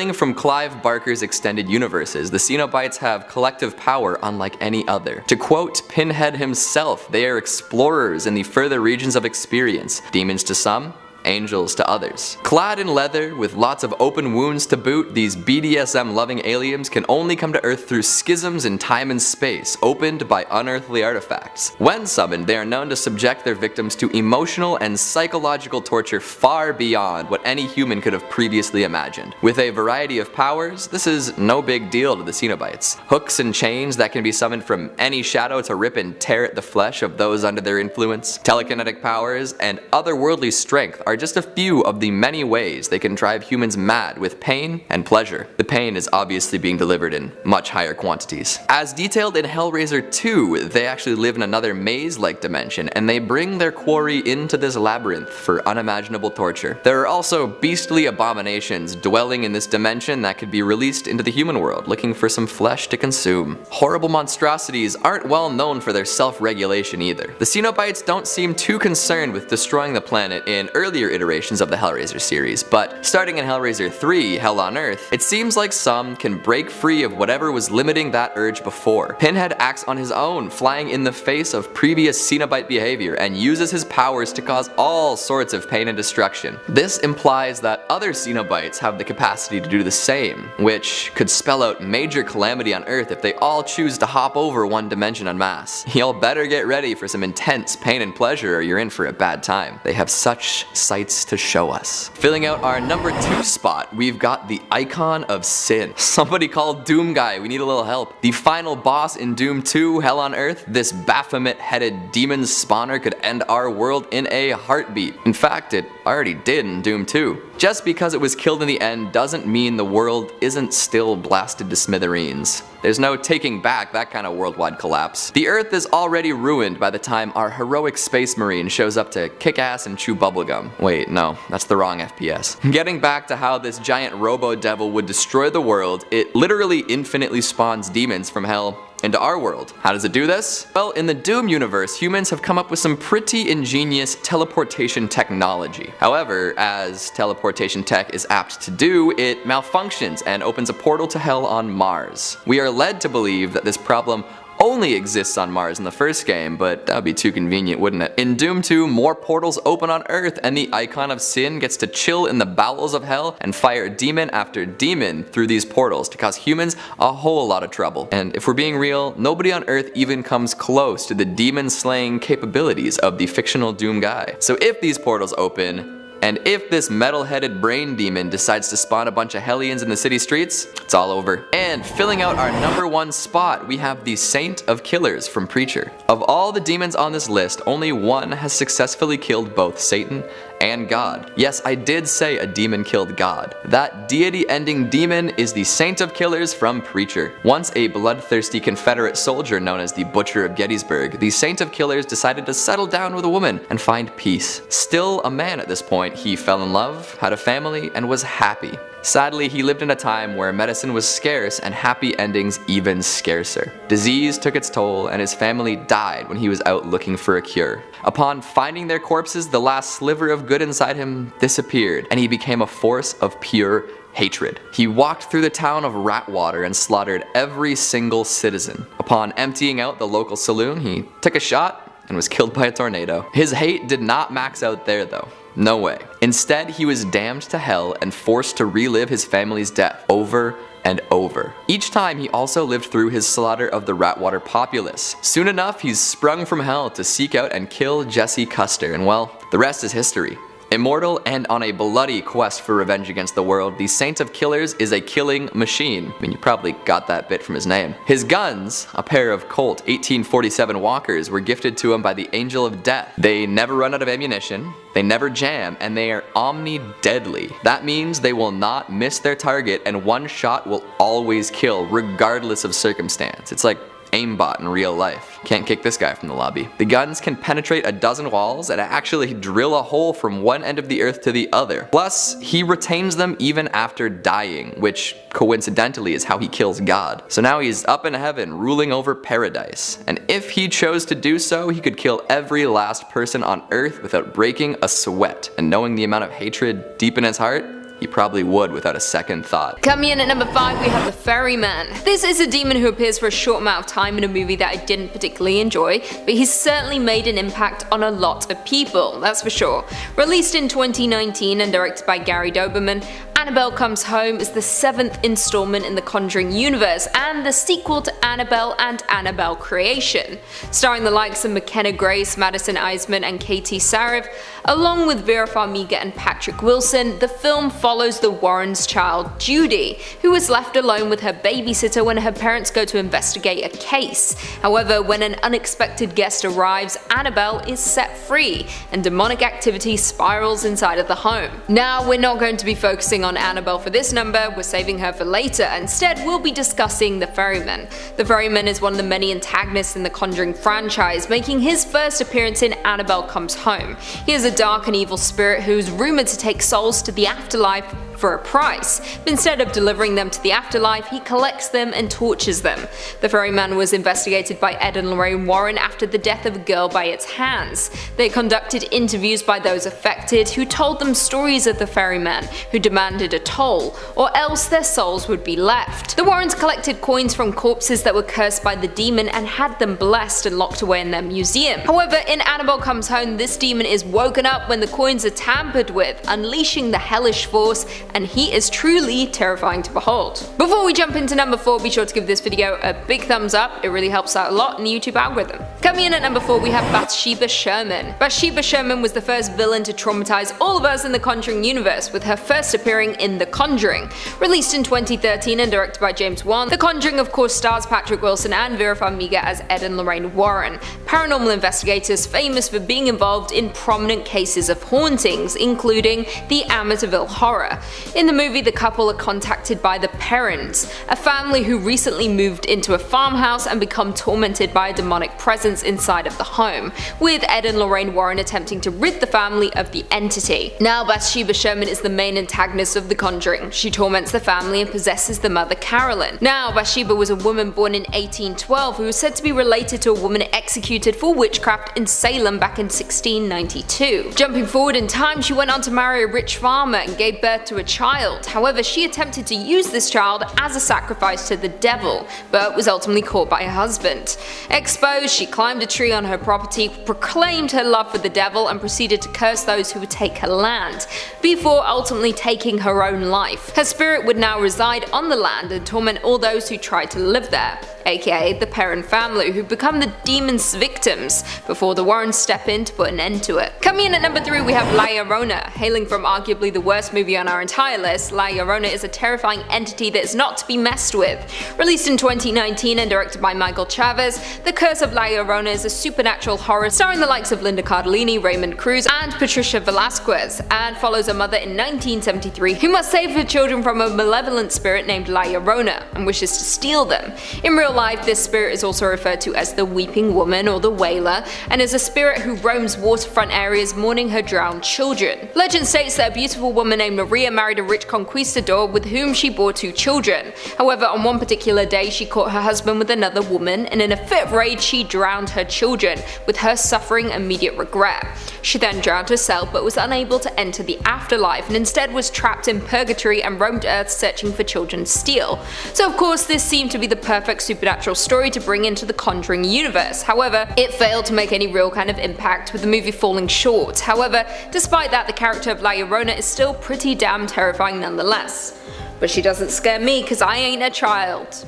Hailing from Clive Barker's extended universes, the Cenobites have collective power unlike any other. To quote Pinhead himself, they are explorers in the further regions of experience, demons to some, angels to others. Clad in leather, with lots of open wounds to boot, these BDSM-loving aliens can only come to Earth through schisms in time and space, opened by unearthly artifacts. When summoned, they are known to subject their victims to emotional and psychological torture far beyond what any human could have previously imagined. With a variety of powers, this is no big deal to the Cenobites. Hooks and chains that can be summoned from any shadow to rip and tear at the flesh of those under their influence, telekinetic powers, and otherworldly strength are just a few of the many ways they can drive humans mad with pain and pleasure. The pain is obviously being delivered in much higher quantities. As detailed in Hellraiser 2, they actually live in another maze-like dimension, and they bring their quarry into this labyrinth for unimaginable torture. There are also beastly abominations dwelling in this dimension that could be released into the human world, looking for some flesh to consume. Horrible monstrosities aren't well known for their self-regulation either. The Cenobites don't seem too concerned with destroying the planet in earlier iterations of the Hellraiser series, but starting in Hellraiser 3, Hell on Earth, it seems like some can break free of whatever was limiting that urge before. Pinhead acts on his own, flying in the face of previous Cenobite behavior, and uses his powers to cause all sorts of pain and destruction. This implies that other Cenobites have the capacity to do the same, which could spell out major calamity on Earth if they all choose to hop over one dimension en masse. Y'all better get ready for some intense pain and pleasure, or you're in for a bad time. They have such sights to show us. Filling out our number 2 spot, we've got the Icon of Sin. Somebody called Doom Guy, we need a little help. The final boss in Doom 2, Hell on Earth, this Baphomet-headed demon spawner could end our world in a heartbeat. In fact, it already did in Doom 2. Just because it was killed in the end doesn't mean the world isn't still blasted to smithereens. There's no taking back that kind of worldwide collapse. The Earth is already ruined by the time our heroic space marine shows up to kick ass and chew bubblegum. Wait, no, that's the wrong FPS. Getting back to how this giant robo-devil would destroy the world, it literally infinitely spawns demons from hell into our world. How does it do this? Well, in the Doom universe, humans have come up with some pretty ingenious teleportation technology. However, as teleportation tech is apt to do, it malfunctions and opens a portal to hell on Mars. We are led to believe that this problem only exists on Mars in the first game, but that would be too convenient, wouldn't it? In Doom 2, more portals open on Earth, and the Icon of Sin gets to chill in the bowels of hell and fire demon after demon through these portals to cause humans a whole lot of trouble. And if we're being real, nobody on Earth even comes close to the demon-slaying capabilities of the fictional Doom guy. So if these portals open, and if this metal-headed brain demon decides to spawn a bunch of Hellions in the city streets, it's all over. And filling out our number 1 spot, we have the Saint of Killers from Preacher. Of all the demons on this list, only one has successfully killed both Satan and God. Yes, I did say a demon killed God. That deity-ending demon is the Saint of Killers from Preacher. Once a bloodthirsty Confederate soldier known as the Butcher of Gettysburg, the Saint of Killers decided to settle down with a woman and find peace. Still a man at this point, he fell in love, had a family, and was happy. Sadly, he lived in a time where medicine was scarce and happy endings even scarcer. Disease took its toll, and his family died when he was out looking for a cure. Upon finding their corpses, the last sliver of good inside him disappeared, and he became a force of pure hatred. He walked through the town of Ratwater and slaughtered every single citizen. Upon emptying out the local saloon, he took a shot and was killed by a tornado. His hate did not max out there though. No way. Instead, he was damned to hell and forced to relive his family's death over and over. Each time, he also lived through his slaughter of the Ratwater populace. Soon enough, he's sprung from hell to seek out and kill Jesse Custer, and well, the rest is history. Immortal and on a bloody quest for revenge against the world, the Saint of Killers is a killing machine. I mean, you probably got that bit from his name. His guns, a pair of Colt 1847 Walkers, were gifted to him by the Angel of Death. They never run out of ammunition, they never jam, and they are omni-deadly. That means they will not miss their target, and one shot will always kill, regardless of circumstance. It's like aimbot in real life. Can't kick this guy from the lobby. The guns can penetrate a dozen walls and actually drill a hole from one end of the earth to the other. Plus, he retains them even after dying, which coincidentally is how he kills God. So now he's up in heaven, ruling over paradise. And if he chose to do so, he could kill every last person on earth without breaking a sweat. And knowing the amount of hatred deep in his heart, he probably would without a second thought. Coming in at number 5, we have the Ferryman. This is a demon who appears for a short amount of time in a movie that I didn't particularly enjoy, but he's certainly made an impact on a lot of people, that's for sure. Released in 2019 and directed by Gary Doberman, Annabelle Comes Home is the 7th installment in the Conjuring universe and the sequel to Annabelle and Annabelle Creation. Starring the likes of McKenna Grace, Madison Iseman and Katie Saariv, along with Vera Farmiga and Patrick Wilson, the film follows the Warrens' child Judy, who is left alone with her babysitter when her parents go to investigate a case. However, when an unexpected guest arrives, Annabelle is set free, and demonic activity spirals inside of the home. Now, we're not going to be focusing on Annabelle for this number, we're saving her for later. Instead, we'll be discussing the Ferryman. The Ferryman is one of the many antagonists in the Conjuring franchise, making his first appearance in Annabelle Comes Home. He is a dark and evil spirit who is rumored to take souls to the afterlife for a price, but instead of delivering them to the afterlife, he collects them and tortures them. The Ferryman was investigated by Ed and Lorraine Warren after the death of a girl by its hands. They conducted interviews by those affected, who told them stories of the Ferryman, who demanded a toll, or else their souls would be left. The Warrens collected coins from corpses that were cursed by the demon and had them blessed and locked away in their museum. However, in Annabelle Comes Home, this demon is woken up when the coins are tampered with, unleashing the hellish force, and he is truly terrifying to behold. Before we jump into number 4, be sure to give this video a big thumbs up, it really helps out a lot in the YouTube algorithm. Coming in at number 4, we have Bathsheba Sherman. Bathsheba Sherman was the first villain to traumatize all of us in the Conjuring universe, with her first appearing in The Conjuring. Released in 2013 and directed by James Wan, The Conjuring of course stars Patrick Wilson and Vera Farmiga as Ed and Lorraine Warren, paranormal investigators famous for being involved in prominent cases of hauntings, including the Amityville Horror. In the movie, the couple are contacted by the Perrons, a family who recently moved into a farmhouse and become tormented by a demonic presence inside of the home, with Ed and Lorraine Warren attempting to rid the family of the entity. Now, Bathsheba Sherman is the main antagonist of The Conjuring. She torments the family and possesses the mother Carolyn. Now, Bathsheba was a woman born in 1812 who was said to be related to a woman executed for witchcraft in Salem back in 1692. Jumping forward in time, she went on to marry a rich farmer and gave birth to a child. However, she attempted to use this child as a sacrifice to the devil, but was ultimately caught by her husband. Exposed, she climbed a tree on her property, proclaimed her love for the devil, and proceeded to curse those who would take her land, before ultimately taking her own life. Her spirit would now reside on the land and torment all those who tried to live there, aka the Perron family, who become the demon's victims before the Warrens step in to put an end to it. Coming in at number 3, we have La Llorona. Hailing from arguably the worst movie on our entire list, La Llorona is a terrifying entity that is not to be messed with. Released in 2019 and directed by Michael Chavez, The Curse of La Llorona is a supernatural horror starring the likes of Linda Cardellini, Raymond Cruz, and Patricia Velasquez, and follows a mother in 1973 who must save her children from a malevolent spirit named La Llorona and wishes to steal them. In real life, this spirit is also referred to as the Weeping Woman or the Wailer, and is a spirit who roams waterfront areas mourning her drowned children. Legend states that a beautiful woman named Maria married a rich conquistador with whom she bore 2 children. However, on one particular day she caught her husband with another woman, and in a fit of rage she drowned her children, with her suffering immediate regret. She then drowned herself but was unable to enter the afterlife, and instead was trapped in purgatory and roamed Earth searching for children to steal. So of course this seemed to be the perfect supernatural story to bring into the Conjuring universe. However, it failed to make any real kind of impact, with the movie falling short. However, despite that, the character of La Llorona is still pretty damn terrifying nonetheless. But she doesn't scare me cause I ain't a child.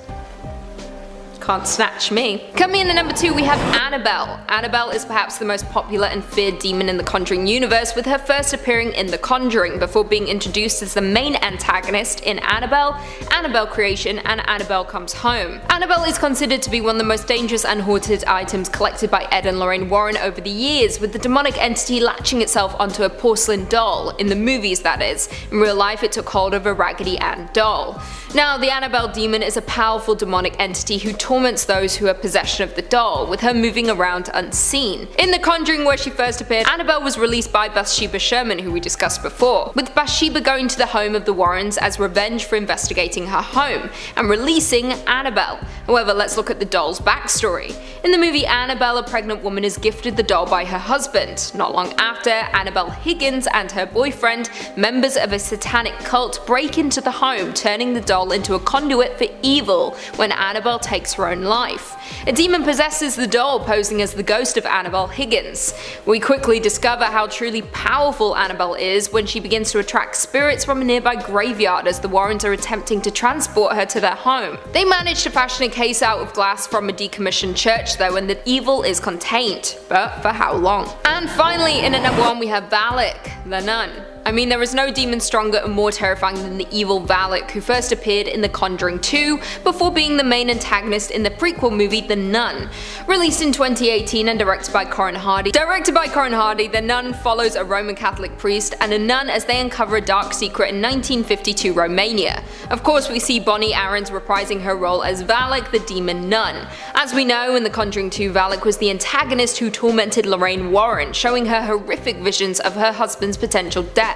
Can't snatch me. Coming in at number 2, we have Annabelle. Annabelle is perhaps the most popular and feared demon in the Conjuring universe, with her first appearing in The Conjuring before being introduced as the main antagonist in Annabelle, Annabelle Creation, and Annabelle Comes Home. Annabelle is considered to be one of the most dangerous and haunted items collected by Ed and Lorraine Warren over the years, with the demonic entity latching itself onto a porcelain doll, in the movies that is. In real life it took hold of a Raggedy Ann doll. Now, the Annabelle demon is a powerful demonic entity who torments those who are possession of the doll, with her moving around unseen. In The Conjuring, where she first appeared, Annabelle was released by Bathsheba Sherman, who we discussed before, with Bathsheba going to the home of the Warrens as revenge for investigating her home, and releasing Annabelle. However, let's look at the doll's backstory. In the movie, Annabelle, a pregnant woman, is gifted the doll by her husband. Not long after, Annabelle Higgins and her boyfriend, members of a satanic cult, break into the home, turning the doll into a conduit for evil when Annabelle takes her own life. A demon possesses the doll, posing as the ghost of Annabelle Higgins. We quickly discover how truly powerful Annabelle is when she begins to attract spirits from a nearby graveyard as the Warrens are attempting to transport her to their home. They manage to fashion a case out of glass from a decommissioned church though, and the evil is contained. But for how long? And finally, in at number 1 we have Valak, the nun. I mean, there is no demon stronger and more terrifying than the evil Valak, who first appeared in The Conjuring 2 before being the main antagonist in the prequel movie The Nun. Released in 2018 and directed by Corin Hardy, The Nun follows a Roman Catholic priest and a nun as they uncover a dark secret in 1952 Romania. Of course, we see Bonnie Aarons reprising her role as Valak, the demon nun. As we know, in The Conjuring 2, Valak was the antagonist who tormented Lorraine Warren, showing her horrific visions of her husband's potential death,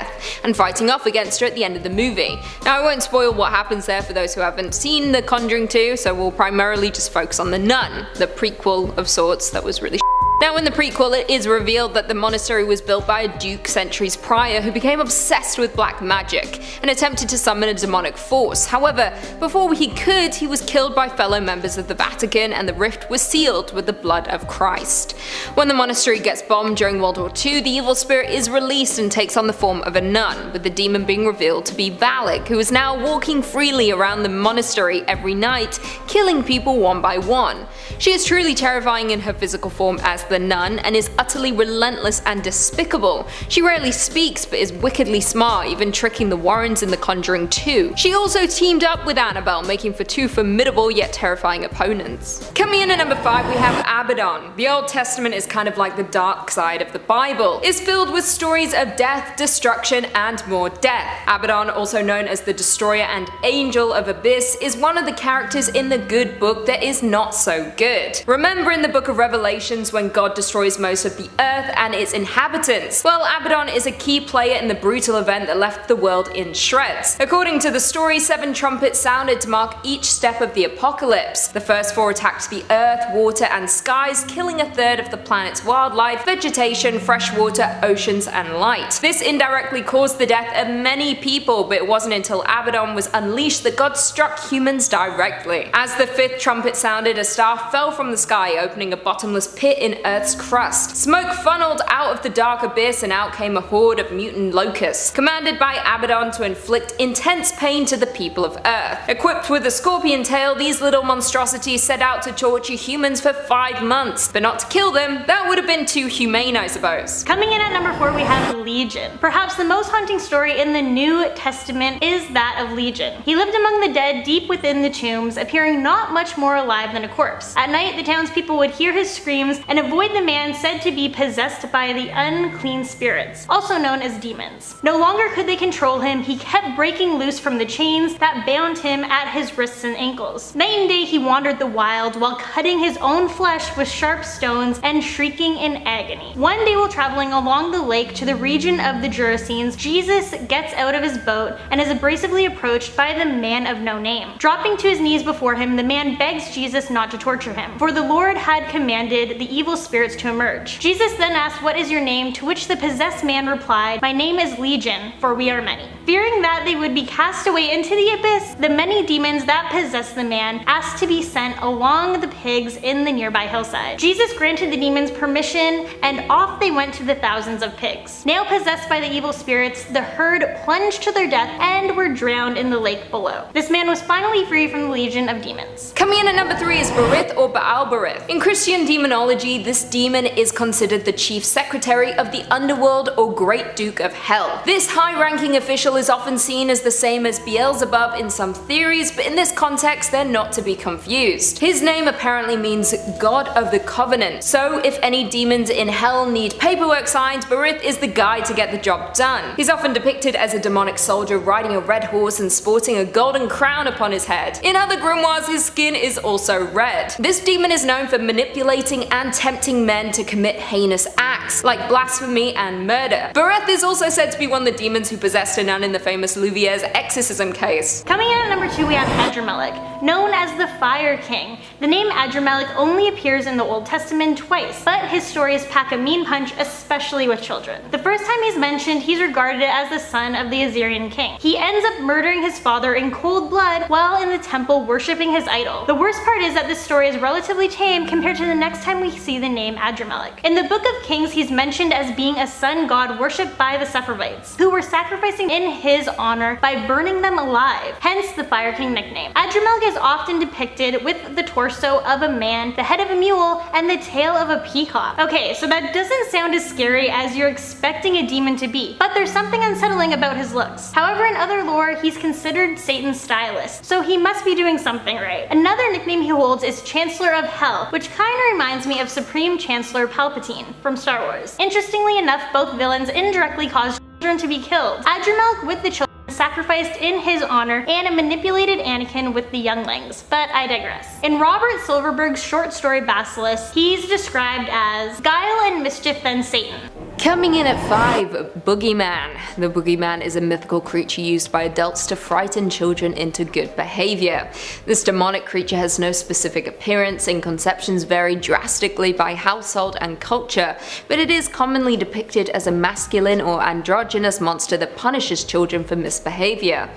and fighting off against her at the end of the movie. Now, I won't spoil what happens there for those who haven't seen The Conjuring 2, so we'll primarily just focus on The Nun, the prequel of sorts that was really Now, in the prequel, it is revealed that the monastery was built by a duke centuries prior who became obsessed with black magic and attempted to summon a demonic force. However, before he could, he was killed by fellow members of the Vatican, and the rift was sealed with the blood of Christ. When the monastery gets bombed during World War II, the evil spirit is released and takes on the form of a nun, with the demon being revealed to be Valak, who is now walking freely around the monastery every night, killing people one by one. She is truly terrifying in her physical form as the nun, and is utterly relentless and despicable. She rarely speaks, but is wickedly smart, even tricking the Warrens in The Conjuring 2. She also teamed up with Annabelle, making for two formidable yet terrifying opponents. Coming in at number 5, we have Abaddon. The Old Testament is kind of like the dark side of the Bible. It's filled with stories of death, destruction, and more death. Abaddon, also known as the Destroyer and Angel of Abyss, is one of the characters in the good book that is not so good. Remember in the book of Revelations when God destroys most of the earth and its inhabitants? Well, Abaddon is a key player in the brutal event that left the world in shreds. According to the story, 7 trumpets sounded to mark each step of the apocalypse. The first 4 attacked the earth, water, and skies, killing a third of the planet's wildlife, vegetation, fresh water, oceans, and light. This indirectly caused the death of many people, but it wasn't until Abaddon was unleashed that God struck humans directly. As the 5th trumpet sounded, a star fell from the sky, opening a bottomless pit in Earth's crust. Smoke funneled out of the dark abyss, and out came a horde of mutant locusts, commanded by Abaddon to inflict intense pain to the people of Earth. Equipped with a scorpion tail, these little monstrosities set out to torture humans for 5 months, but not to kill them. That would have been too humane, I suppose. Coming in at number 4, we have Legion. Perhaps the most haunting story in the New Testament is that of Legion. He lived among the dead deep within the tombs, appearing not much more alive than a corpse. At night, the townspeople would hear his screams and avoid the man said to be possessed by the unclean spirits, also known as demons. No longer could they control him, he kept breaking loose from the chains that bound him at his wrists and ankles. Night and day he wandered the wild while cutting his own flesh with sharp stones and shrieking in agony. One day while traveling along the lake to the region of the Gerasenes, Jesus gets out of his boat and is abrasively approached by the man of no name. Dropping to his knees before him, the man begs Jesus not to torture him, for the Lord had commanded the evil spirits to emerge. Jesus then asked, "What is your name?" to which the possessed man replied, "My name is Legion, for we are many." Fearing that they would be cast away into the abyss, the many demons that possessed the man asked to be sent along the pigs in the nearby hillside. Jesus granted the demons permission, and off they went to the thousands of pigs. Now possessed by the evil spirits, the herd plunged to their death and were drowned in the lake below. This man was finally free from the legion of demons. Coming in at number 3 is Berith or Baal Berith. In Christian demonology, this this demon is considered the chief secretary of the underworld or Great Duke of Hell. This high-ranking official is often seen as the same as Beelzebub in some theories, but in this context they're not to be confused. His name apparently means God of the Covenant, so if any demons in hell need paperwork signed, Berith is the guy to get the job done. He's often depicted as a demonic soldier riding a red horse and sporting a golden crown upon his head. In other grimoires, his skin is also red. This demon is known for manipulating and tempting men to commit heinous acts, like blasphemy and murder. Berith is also said to be one of the demons who possessed a nun in the famous Louvier's exorcism case. Coming in at number 2 we have Adramelech, known as the Fire King. The name Adramelech only appears in the Old Testament twice, but his stories pack a mean punch, especially with children. The first time he's mentioned, he's regarded as the son of the Assyrian king. He ends up murdering his father in cold blood while in the temple worshipping his idol. The worst part is that this story is relatively tame compared to the next time we see the name Adramelech. In the Book of Kings, he's mentioned as being a sun god worshipped by the Cenobites, who were sacrificing in his honor by burning them alive, hence the Fire King nickname. Adramelech is often depicted with the torso of a man, the head of a mule, and the tail of a peacock. Okay, so that doesn't sound as scary as you're expecting a demon to be, but there's something unsettling about his looks. However, in other lore, he's considered Satan's stylist, so he must be doing something right. Another nickname he holds is Chancellor of Hell, which kinda reminds me of Supreme Chancellor Palpatine from Star Wars. Interestingly enough, both villains indirectly cause children to be killed. Adramelech with the children sacrificed in his honor, and manipulated Anakin with the younglings, but I digress. In Robert Silverberg's short story Basilisk, he's described as guile and mischief than Satan. Coming in at 5, Boogeyman. The Boogeyman is a mythical creature used by adults to frighten children into good behavior. This demonic creature has no specific appearance, and conceptions vary drastically by household and culture, but it is commonly depicted as a masculine or androgynous monster that punishes children for misbehavior.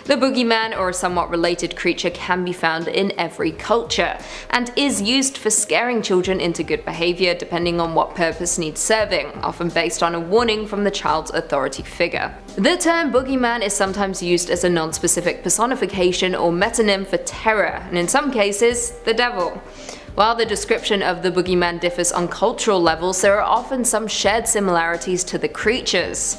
The Boogeyman, or a somewhat related creature, can be found in every culture, and is used for scaring children into good behavior depending on what purpose needs serving, often based on a warning from the child's authority figure. The term Boogeyman is sometimes used as a non-specific personification or metonym for terror, and in some cases, the devil. While the description of the Boogeyman differs on cultural levels, there are often some shared similarities to the creatures.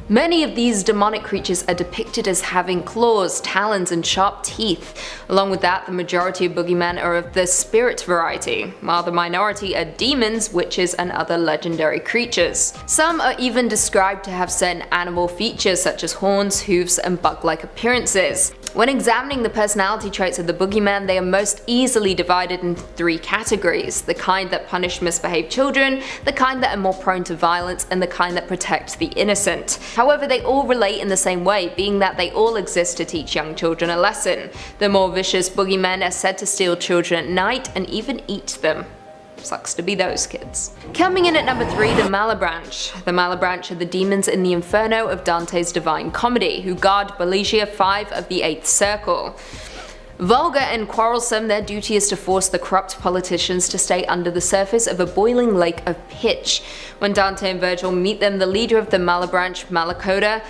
Many of these demonic creatures are depicted as having claws, talons, and sharp teeth. Along with that, the majority of Boogeymen are of the spirit variety, while the minority are demons, witches, and other legendary creatures. Some are even described to have certain animal features such as horns, hooves, and bug-like appearances. When examining the personality traits of the Boogeyman, they are most easily divided into 3 categories: the kind that punish misbehaved children, the kind that are more prone to violence, and the kind that protect the innocent. However, they all relate in the same way, being that they all exist to teach young children a lesson. The more vicious Boogeymen are said to steal children at night and even eat them. Sucks to be those kids. Coming in at number 3, the Malebranche. The Malebranche are the demons in the Inferno of Dante's Divine Comedy, who guard Bathsheba 5 of the 8th Circle. Vulgar and quarrelsome, their duty is to force the corrupt politicians to stay under the surface of a boiling lake of pitch. When Dante and Virgil meet them, the leader of the Malebranche, Malacoda,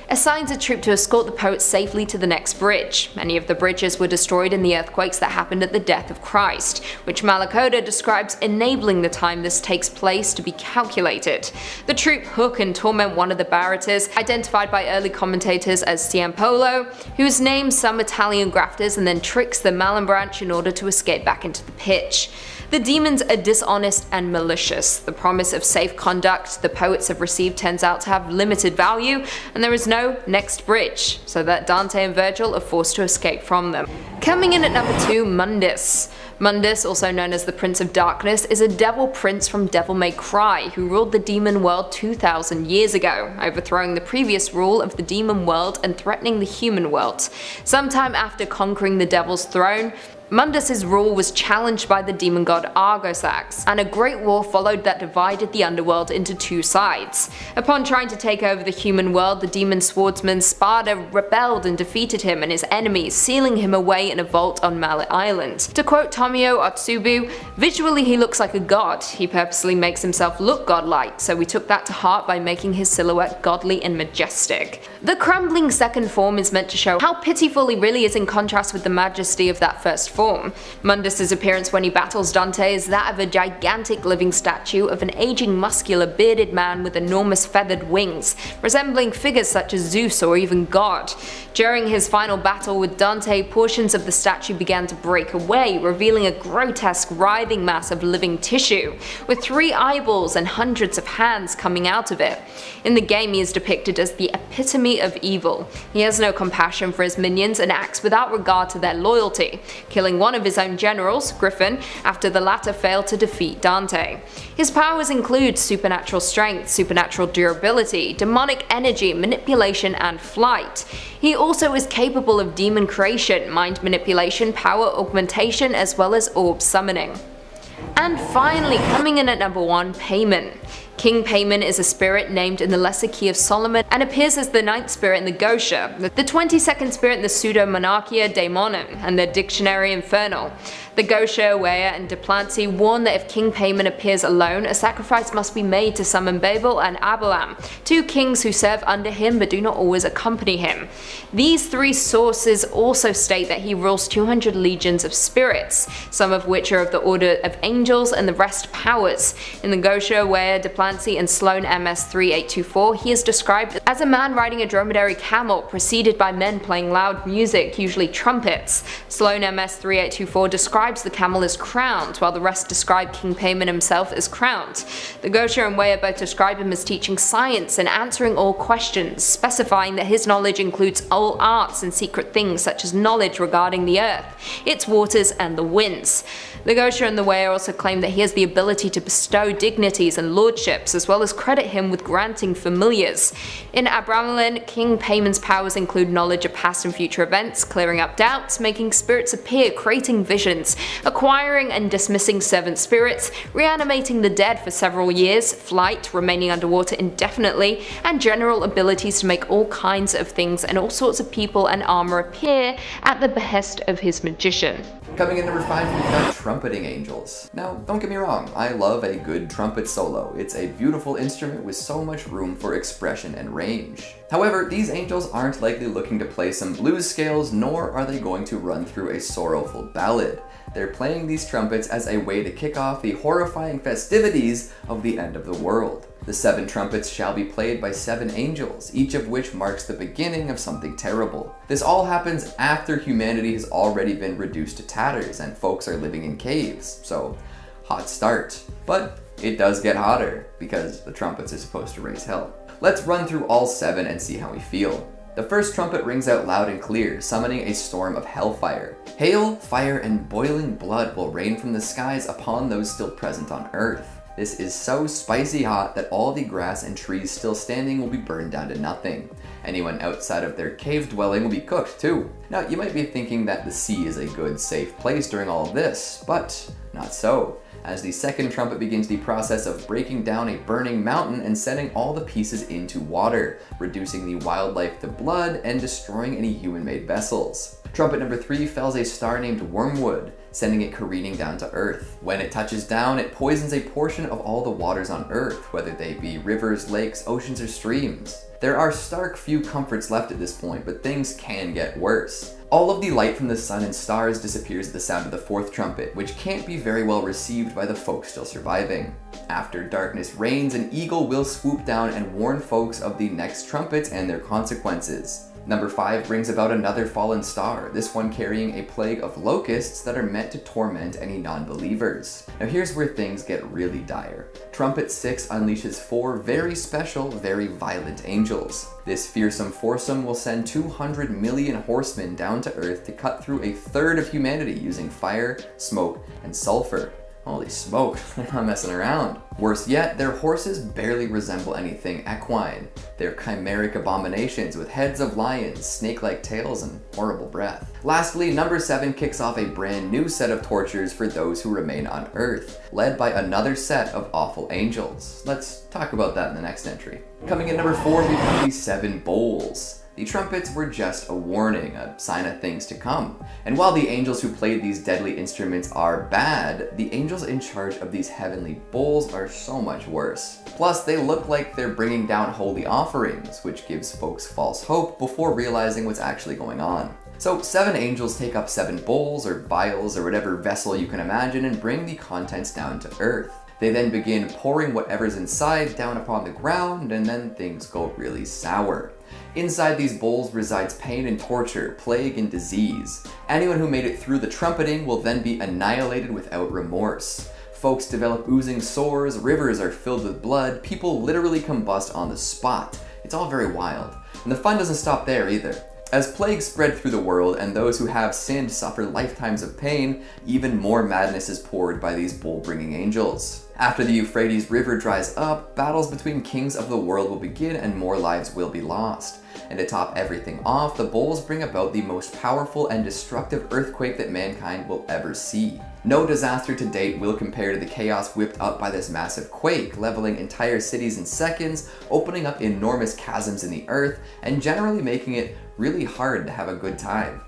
assigns a troop to escort the poets safely to the next bridge. Many of the bridges were destroyed in the earthquakes that happened at the death of Christ, which Malacoda describes enabling the time this takes place to be calculated. The troop hook and torment one of the Baraters, identified by early commentators as Ciampolo, whose names some Italian grafters, and then tricks the Malebranche in order to escape back into the pitch. The demons are dishonest and malicious. The promise of safe conduct the poets have received turns out to have limited value, and there is no next bridge, so that Dante and Virgil are forced to escape from them. Coming in at number 2, Mundus. Mundus, also known as the Prince of Darkness, is a devil prince from Devil May Cry who ruled the demon world 2,000 years ago, overthrowing the previous rule of the demon world and threatening the human world. Sometime after conquering the devil's throne, Mundus' rule was challenged by the demon god Argosax, and a great war followed that divided the underworld into 2 sides. Upon trying to take over the human world, the demon swordsman Sparda rebelled and defeated him and his enemies, sealing him away in a vault on Mallet Island. To quote Tomio Otsubu, "Visually he looks like a god. He purposely makes himself look godlike, so we took that to heart by making his silhouette godly and majestic." The crumbling second form is meant to show how pitiful he really is in contrast with the majesty of that first form. form. Mundus' appearance when he battles Dante is that of a gigantic living statue of an aging muscular bearded man with enormous feathered wings, resembling figures such as Zeus or even God. During his final battle with Dante, portions of the statue began to break away, revealing a grotesque writhing mass of living tissue, with 3 eyeballs and hundreds of hands coming out of it. In the game, he is depicted as the epitome of evil. He has no compassion for his minions and acts without regard to their loyalty, killing one of his own generals, Griffin, after the latter failed to defeat Dante. His powers include supernatural strength, supernatural durability, demonic energy, manipulation, and flight. He also is capable of demon creation, mind manipulation, power augmentation, as well as orb summoning. And finally, coming in at number 1, Paimon. King Paimon is a spirit named in the Lesser Key of Solomon and appears as the 9th spirit in the Gosha, the 22nd spirit in the Pseudo-Monarchia Daemonim, and the Dictionary Infernal. The Gosha, Weah, and Duplanty warn that if King Paimon appears alone, a sacrifice must be made to summon Babel and Abalam, 2 kings who serve under him but do not always accompany him. These 3 sources also state that he rules 200 legions of spirits, some of which are of the order of angels and the rest powers. In the Gosha, Weah, Duplanty, and Sloane MS 3824, he is described as a man riding a dromedary camel, preceded by men playing loud music, usually trumpets. Sloane MS 3824 describes the camel as crowned, while the rest describe King Paimon himself as crowned. The Gosha and Weah both describe him as teaching science and answering all questions, specifying that his knowledge includes all arts and secret things such as knowledge regarding the earth, its waters, and the winds. The Gosha and the Weah also claim that he has the ability to bestow dignities and lordships, as well as credit him with granting familiars. In Adramelech, King Paimon's powers include knowledge of past and future events, clearing up doubts, making spirits appear, creating visions, acquiring and dismissing servant spirits, reanimating the dead for several years, flight, remaining underwater indefinitely, and general abilities to make all kinds of things and all sorts of people and armor appear at the behest of his magician. Coming in number 5, we've got Trumpeting Angels. Now, don't get me wrong, I love a good trumpet solo. It's a beautiful instrument with so much room for expression and range. However, these angels aren't likely looking to play some blues scales, nor are they going to run through a sorrowful ballad. They're playing these trumpets as a way to kick off the horrifying festivities of the end of the world. The 7 trumpets shall be played by 7 angels, each of which marks the beginning of something terrible. This all happens after humanity has already been reduced to tatters and folks are living in caves, so hot start. But it does get hotter, because the trumpets are supposed to raise hell. Let's run through all 7 and see how we feel. The first trumpet rings out loud and clear, summoning a storm of hellfire. Hail, fire, and boiling blood will rain from the skies upon those still present on earth. This is so spicy hot that all the grass and trees still standing will be burned down to nothing. Anyone outside of their cave dwelling will be cooked too. Now, you might be thinking that the sea is a good, safe place during all of this, but not so, as the second trumpet begins the process of breaking down a burning mountain and setting all the pieces into water, reducing the wildlife to blood and destroying any human-made vessels. Trumpet number 3 fells a star named Wormwood, sending it careening down to Earth. When it touches down, it poisons a portion of all the waters on Earth, whether they be rivers, lakes, oceans, or streams. There are stark few comforts left at this point, but things can get worse. All of the light from the sun and stars disappears at the sound of the 4th trumpet, which can't be very well received by the folks still surviving. After darkness reigns, an eagle will swoop down and warn folks of the next trumpets and their consequences. Number 5 brings about another fallen star, this one carrying a plague of locusts that are meant to torment any non-believers. Now here's where things get really dire. Trumpet 6 unleashes 4 very special, very violent angels. This fearsome foursome will send 200 million horsemen down to Earth to cut through a third of humanity using fire, smoke, and sulfur. Holy smoke, they're not messing around. Worse yet, their horses barely resemble anything equine. They're chimeric abominations with heads of lions, snake-like tails, and horrible breath. Lastly, number 7 kicks off a brand new set of tortures for those who remain on Earth, led by another set of awful angels. Let's talk about that in the next entry. Coming in number 4, we have the 7 bowls. The trumpets were just a warning, a sign of things to come. And while the angels who played these deadly instruments are bad, the angels in charge of these heavenly bowls are so much worse. Plus, they look like they're bringing down holy offerings, which gives folks false hope before realizing what's actually going on. So 7 angels take up 7 bowls or vials or whatever vessel you can imagine and bring the contents down to earth. They then begin pouring whatever's inside down upon the ground, and then things go really sour. Inside these bowls resides pain and torture, plague and disease. Anyone who made it through the trumpeting will then be annihilated without remorse. Folks develop oozing sores, rivers are filled with blood, people literally combust on the spot. It's all very wild. And the fun doesn't stop there either. As plagues spread through the world and those who have sinned suffer lifetimes of pain, even more madness is poured by these bowl-bringing angels. After the Euphrates River dries up, battles between kings of the world will begin and more lives will be lost. And to top everything off, the bowls bring about the most powerful and destructive earthquake that mankind will ever see. No disaster to date will compare to the chaos whipped up by this massive quake, leveling entire cities in seconds, opening up enormous chasms in the earth, and generally making it really hard to have a good time.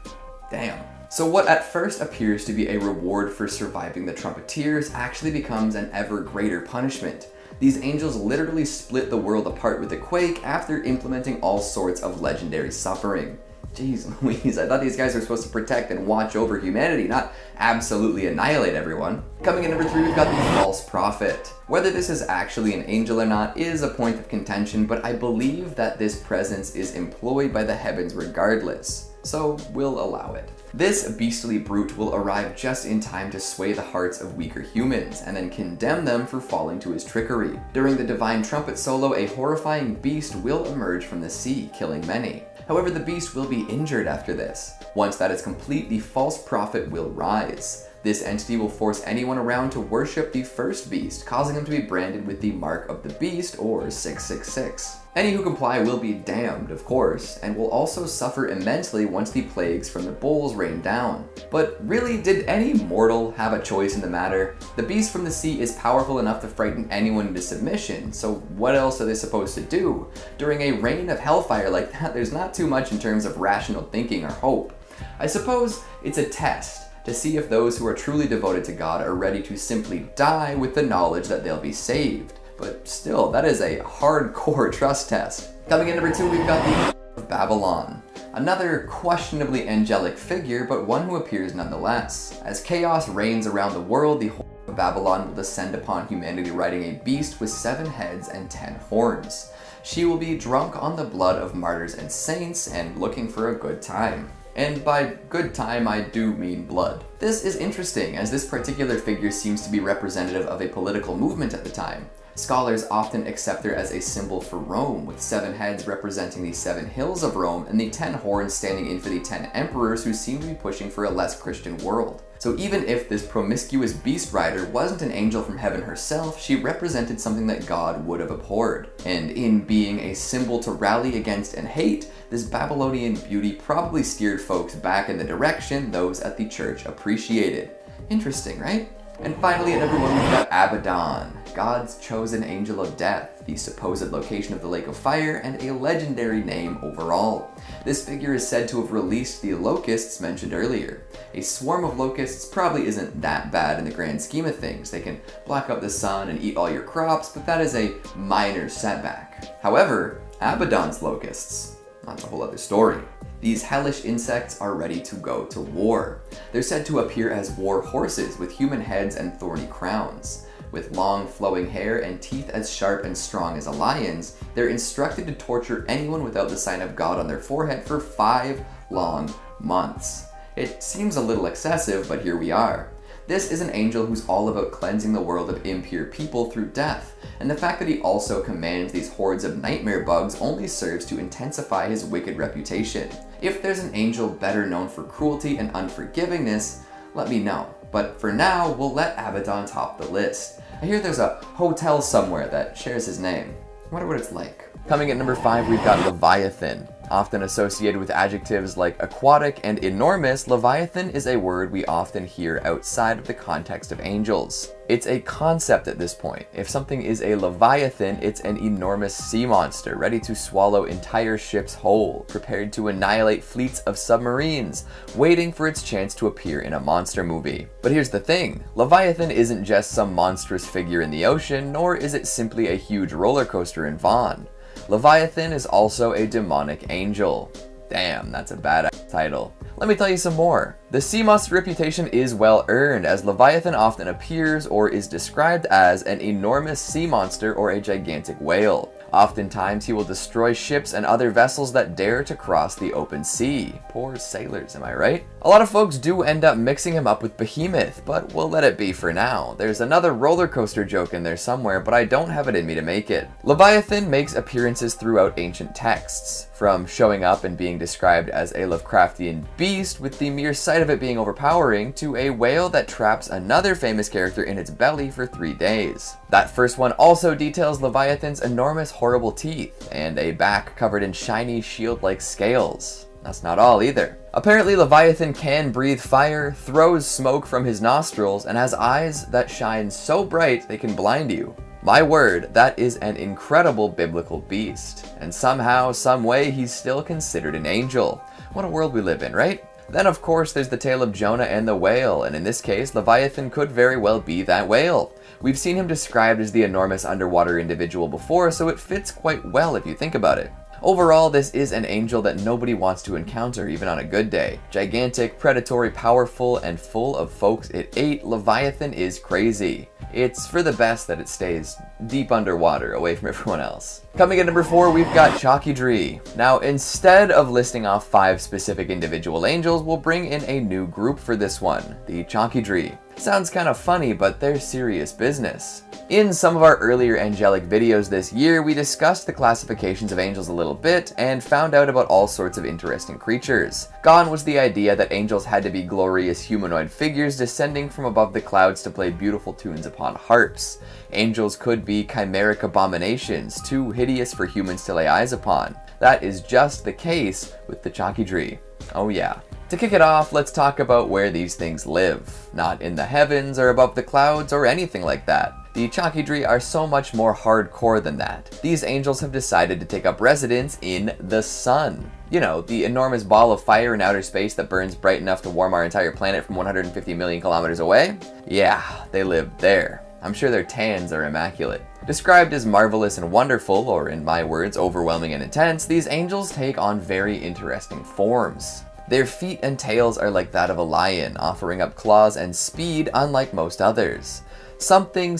Damn. So what at first appears to be a reward for surviving the trumpeteers actually becomes an ever greater punishment. These angels literally split the world apart with a quake after implementing all sorts of legendary suffering. Jeez Louise, I thought these guys were supposed to protect and watch over humanity, not absolutely annihilate everyone. Coming in number 3, we've got the false prophet. Whether this is actually an angel or not is a point of contention, but I believe that this presence is employed by the heavens regardless, so we'll allow it. This beastly brute will arrive just in time to sway the hearts of weaker humans, and then condemn them for falling to his trickery. During the divine trumpet solo, a horrifying beast will emerge from the sea, killing many. However, the beast will be injured after this. Once that is complete, the false prophet will rise. This entity will force anyone around to worship the first beast, causing them to be branded with the mark of the beast, or 666. Any who comply will be damned, of course, and will also suffer immensely once the plagues from the bowls rain down. But really, did any mortal have a choice in the matter? The beast from the sea is powerful enough to frighten anyone into submission, so what else are they supposed to do? During a reign of hellfire like that, there's not too much in terms of rational thinking or hope. I suppose it's a test to see if those who are truly devoted to God are ready to simply die with the knowledge that they'll be saved. But still, that is a hardcore trust test. Coming in number 2, we've got the of Babylon. Another questionably angelic figure, but one who appears nonetheless. As chaos reigns around the world, the whole of Babylon will descend upon humanity riding a beast with 7 heads and 10 horns. She will be drunk on the blood of martyrs and saints and looking for a good time. And by good time, I do mean blood. This is interesting, as this particular figure seems to be representative of a political movement at the time. Scholars often accept her as a symbol for Rome, with 7 heads representing the 7 hills of Rome and the 10 horns standing in for the 10 emperors who seem to be pushing for a less Christian world. So even if this promiscuous beast rider wasn't an angel from heaven herself, she represented something that God would have abhorred. And in being a symbol to rally against and hate, this Babylonian beauty probably steered folks back in the direction those at the church appreciated. Interesting, right? And finally, at number 1, we've got Abaddon, God's chosen angel of death, the supposed location of the lake of fire, and a legendary name overall. This figure is said to have released the locusts mentioned earlier. A swarm of locusts probably isn't that bad in the grand scheme of things. They can block out the sun and eat all your crops, but that is a minor setback. However, Abaddon's locusts, that's a whole other story. These hellish insects are ready to go to war. They're said to appear as war horses with human heads and thorny crowns. With long flowing hair and teeth as sharp and strong as a lion's, they're instructed to torture anyone without the sign of God on their forehead for 5 long months. It seems a little excessive, but here we are. This is an angel who's all about cleansing the world of impure people through death, and the fact that he also commands these hordes of nightmare bugs only serves to intensify his wicked reputation. If there's an angel better known for cruelty and unforgivingness, let me know. But for now, we'll let Abaddon top the list. I hear there's a hotel somewhere that shares his name. I wonder what it's like. Coming at number 5, we've got Leviathan. Often associated with adjectives like aquatic and enormous, Leviathan is a word we often hear outside of the context of angels. It's a concept at this point. If something is a Leviathan, it's an enormous sea monster, ready to swallow entire ships whole, prepared to annihilate fleets of submarines, waiting for its chance to appear in a monster movie. But here's the thing, Leviathan isn't just some monstrous figure in the ocean, nor is it simply a huge roller coaster in Vaughn. Leviathan is also a demonic angel. Damn, that's a bad title. Let me tell you some more. The sea monster's reputation is well earned, as Leviathan often appears or is described as an enormous sea monster or a gigantic whale. Oftentimes he will destroy ships and other vessels that dare to cross the open sea. Poor sailors, am I right? A lot of folks do end up mixing him up with Behemoth, but we'll let it be for now. There's another roller coaster joke in there somewhere, but I don't have it in me to make it. Leviathan makes appearances throughout ancient texts, from showing up and being described as a Lovecraftian beast with the mere sight of it being overpowering, to a whale that traps another famous character in its belly for 3 days. That first one also details Leviathan's enormous horrible teeth, and a back covered in shiny shield-like scales. That's not all either. Apparently Leviathan can breathe fire, throws smoke from his nostrils, and has eyes that shine so bright they can blind you. My word, that is an incredible biblical beast. And somehow, some way, he's still considered an angel. What a world we live in, right? Then of course there's the tale of Jonah and the whale, and in this case, Leviathan could very well be that whale. We've seen him described as the enormous underwater individual before, so it fits quite well if you think about it. Overall, this is an angel that nobody wants to encounter, even on a good day. Gigantic, predatory, powerful, and full of folks it ate, Leviathan is crazy. It's for the best that it stays deep underwater, away from everyone else. Coming at number 4, we've got Chalkydri. Now, instead of listing off 5 specific individual angels, we'll bring in a new group for this one, the Chalkydri. Sounds kind of funny, but they're serious business. In some of our earlier angelic videos this year, we discussed the classifications of angels a little bit and found out about all sorts of interesting creatures. Gone was the idea that angels had to be glorious humanoid figures descending from above the clouds to play beautiful tunes upon harps. Angels could be chimeric abominations, too hideous for humans to lay eyes upon. That is just the case with the Chalkydri. Oh yeah. To kick it off, let's talk about where these things live. Not in the heavens or above the clouds or anything like that. The Chalkydri are so much more hardcore than that. These angels have decided to take up residence in the sun. You know, the enormous ball of fire in outer space that burns bright enough to warm our entire planet from 150 million kilometers away? Yeah, they live there. I'm sure their tans are immaculate. Described as marvelous and wonderful, or in my words, overwhelming and intense, these angels take on very interesting forms. Their feet and tails are like that of a lion, offering up claws and speed unlike most others. Something,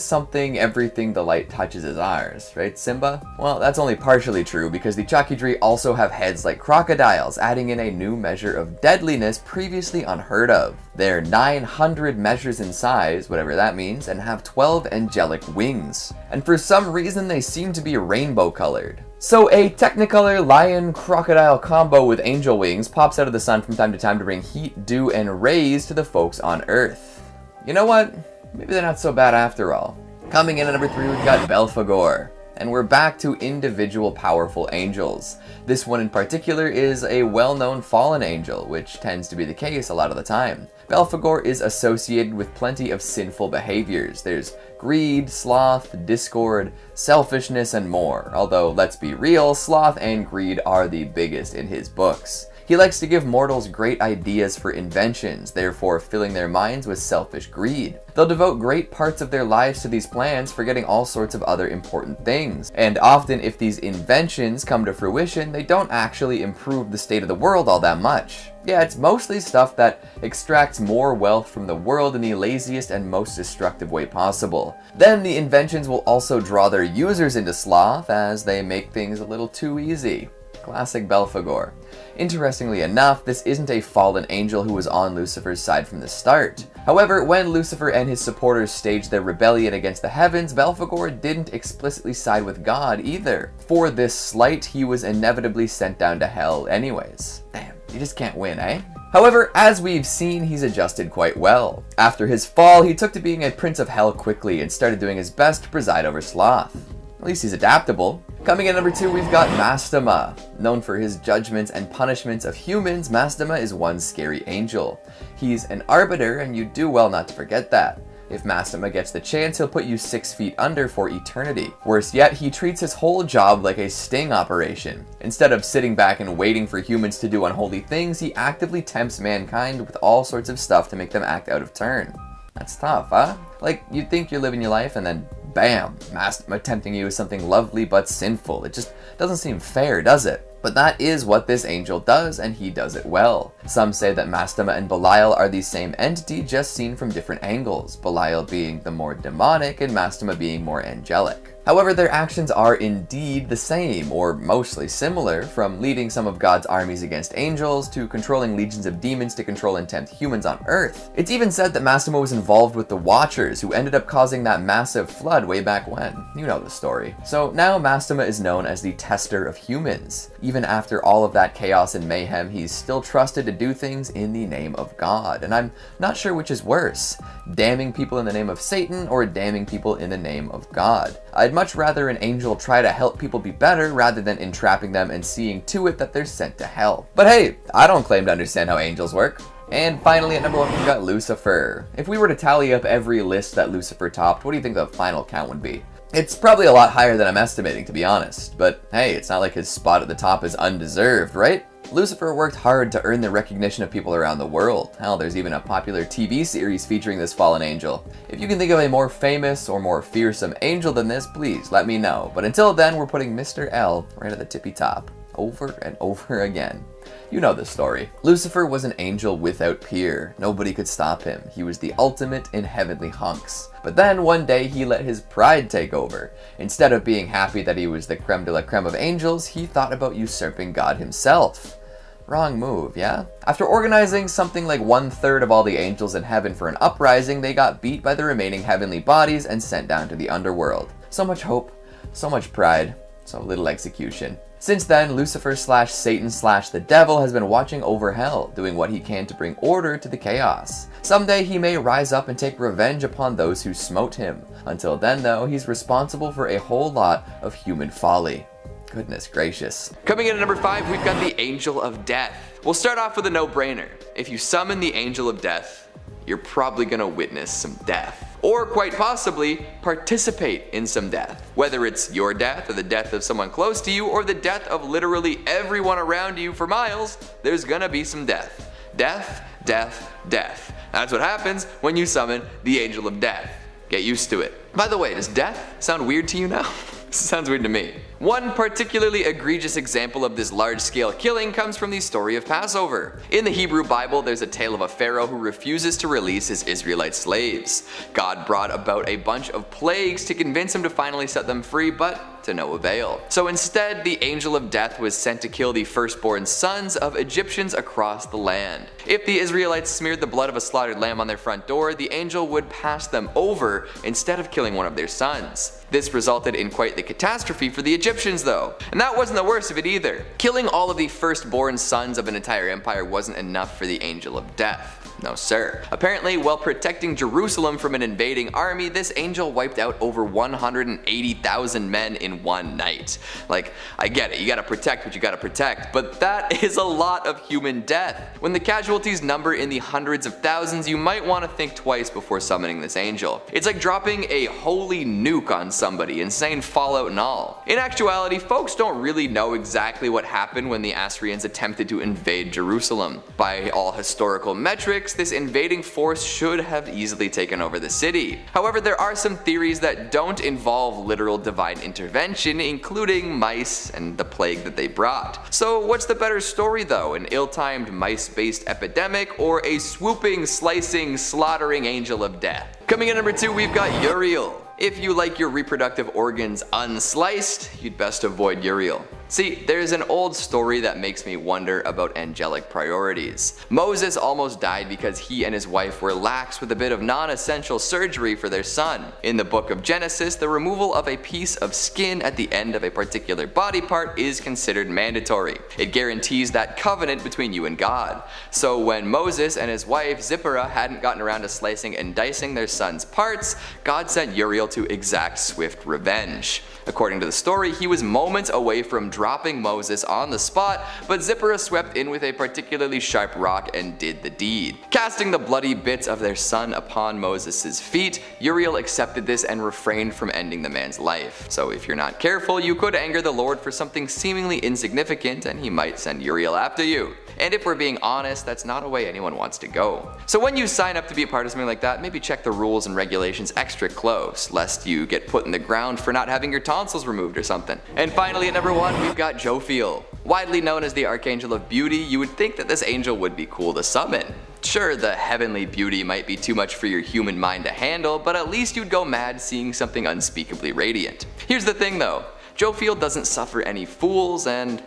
everything the light touches is ours, right, Simba? Well, that's only partially true, because the Chalkydri also have heads like crocodiles, adding in a new measure of deadliness previously unheard of. They're 900 measures in size, whatever that means, and have 12 angelic wings. And for some reason, they seem to be rainbow colored. So a Technicolor lion-crocodile combo with angel wings pops out of the sun from time to time to bring heat, dew, and rays to the folks on Earth. You know what? Maybe they're not so bad after all. Coming in at number 3, we've got Belphegor. And we're back to individual powerful angels. This one in particular is a well-known fallen angel, which tends to be the case a lot of the time. Belphegor is associated with plenty of sinful behaviors. There's greed, sloth, discord, selfishness, and more. Although, let's be real, sloth and greed are the biggest in his books. He likes to give mortals great ideas for inventions, therefore filling their minds with selfish greed. They'll devote great parts of their lives to these plans, forgetting all sorts of other important things. And often, if these inventions come to fruition, they don't actually improve the state of the world all that much. Yeah, it's mostly stuff that extracts more wealth from the world in the laziest and most destructive way possible. Then the inventions will also draw their users into sloth, as they make things a little too easy. Classic Belphegor. Interestingly enough, this isn't a fallen angel who was on Lucifer's side from the start. However, when Lucifer and his supporters staged their rebellion against the heavens, Belphegor didn't explicitly side with God either. For this slight, he was inevitably sent down to hell anyways. Damn, you just can't win, eh? However, as we've seen, he's adjusted quite well. After his fall, he took to being a prince of hell quickly and started doing his best to preside over sloth. At least he's adaptable. Coming in number 2, we've got Mastema. Known for his judgments and punishments of humans, Mastema is one scary angel. He's an arbiter, and you do well not to forget that. If Mastema gets the chance, he'll put you 6 feet under for eternity. Worse yet, he treats his whole job like a sting operation. Instead of sitting back and waiting for humans to do unholy things, he actively tempts mankind with all sorts of stuff to make them act out of turn. That's tough, huh? Like, you'd think you're living your life and then bam, Mastema tempting you with something lovely but sinful. It just doesn't seem fair, does it? But that is what this angel does, and he does it well. Some say that Mastema and Belial are the same entity, just seen from different angles, Belial being the more demonic and Mastema being more angelic. However, their actions are indeed the same, or mostly similar, from leading some of God's armies against angels, to controlling legions of demons to control and tempt humans on Earth. It's even said that Mastema was involved with the Watchers, who ended up causing that massive flood way back when. You know the story. So now Mastema is known as the tester of humans. Even after all of that chaos and mayhem, he's still trusted to do things in the name of God. And I'm not sure which is worse, damning people in the name of Satan or damning people in the name of God. I'd much rather an angel try to help people be better rather than entrapping them and seeing to it that they're sent to hell. But hey, I don't claim to understand how angels work. And finally, at number 1, we've got Lucifer. If we were to tally up every list that Lucifer topped, what do you think the final count would be? It's probably a lot higher than I'm estimating, to be honest. But hey, it's not like his spot at the top is undeserved, right? Lucifer worked hard to earn the recognition of people around the world. Hell, there's even a popular TV series featuring this fallen angel. If you can think of a more famous or more fearsome angel than this, please let me know. But until then, we're putting Mr. L right at the tippy top, over and over again. You know the story. Lucifer was an angel without peer. Nobody could stop him. He was the ultimate in heavenly hunks. But then one day he let his pride take over. Instead of being happy that he was the creme de la creme of angels, he thought about usurping God himself. Wrong move, yeah? After organizing something like 1/3 of all the angels in heaven for an uprising, they got beat by the remaining heavenly bodies and sent down to the underworld. So much hope, so much pride, so little execution. Since then, Lucifer / Satan / the devil has been watching over hell, doing what he can to bring order to the chaos. Someday he may rise up and take revenge upon those who smote him. Until then, though, he's responsible for a whole lot of human folly. Goodness gracious. Coming in at number 5, we've got the Angel of Death. We'll start off with a no-brainer. If you summon the Angel of Death, you're probably gonna witness some death. Or quite possibly, participate in some death. Whether it's your death or the death of someone close to you or the death of literally everyone around you for miles, there's gonna be some death. Death, death, death. That's what happens when you summon the Angel of Death. Get used to it. By the way, does death sound weird to you now? Sounds weird to me. One particularly egregious example of this large-scale killing comes from the story of Passover. In the Hebrew Bible, there's a tale of a pharaoh who refuses to release his Israelite slaves. God brought about a bunch of plagues to convince him to finally set them free, but to no avail. So instead, the Angel of Death was sent to kill the firstborn sons of Egyptians across the land. If the Israelites smeared the blood of a slaughtered lamb on their front door, the angel would pass them over instead of killing one of their sons. This resulted in quite the catastrophe for the Egyptians though. And that wasn't the worst of it either. Killing all of the firstborn sons of an entire empire wasn't enough for the Angel of Death. No sir. Apparently, while protecting Jerusalem from an invading army, this angel wiped out over 180,000 men in one night. Like, I get it, you gotta protect what you gotta protect, but that is a lot of human death. When the casualties number in the hundreds of thousands, you might want to think twice before summoning this angel. It's like dropping a holy nuke on somebody, insane fallout and all. In actuality, folks don't really know exactly what happened when the Assyrians attempted to invade Jerusalem. By all historical metrics, this invading force should have easily taken over the city. However, there are some theories that don't involve literal divine intervention, including mice and the plague that they brought. So what's the better story though? An ill-timed mice-based epidemic or a swooping, slicing, slaughtering angel of death? Coming in number 2, we've got Uriel. If you like your reproductive organs unsliced, you'd best avoid Uriel. See, there's an old story that makes me wonder about angelic priorities. Moses almost died because he and his wife were lax with a bit of non-essential surgery for their son. In the book of Genesis, the removal of a piece of skin at the end of a particular body part is considered mandatory. It guarantees that covenant between you and God. So when Moses and his wife Zipporah hadn't gotten around to slicing and dicing their son's parts, God sent Uriel to exact swift revenge. According to the story, he was moments away from dropping Moses on the spot, but Zipporah swept in with a particularly sharp rock and did the deed. Casting the bloody bits of their son upon Moses' feet, Uriel accepted this and refrained from ending the man's life. So if you're not careful, you could anger the Lord for something seemingly insignificant and he might send Uriel after you. And if we're being honest, that's not a way anyone wants to go. So when you sign up to be a part of something like that, maybe check the rules and regulations extra close, lest you get put in the ground for not having your tonsils removed or something. And finally at number 1, we've got Jophiel. Widely known as the Archangel of Beauty, you would think that this angel would be cool to summon. Sure, the heavenly beauty might be too much for your human mind to handle, but at least you'd go mad seeing something unspeakably radiant. Here's the thing though, Jophiel doesn't suffer any fools, and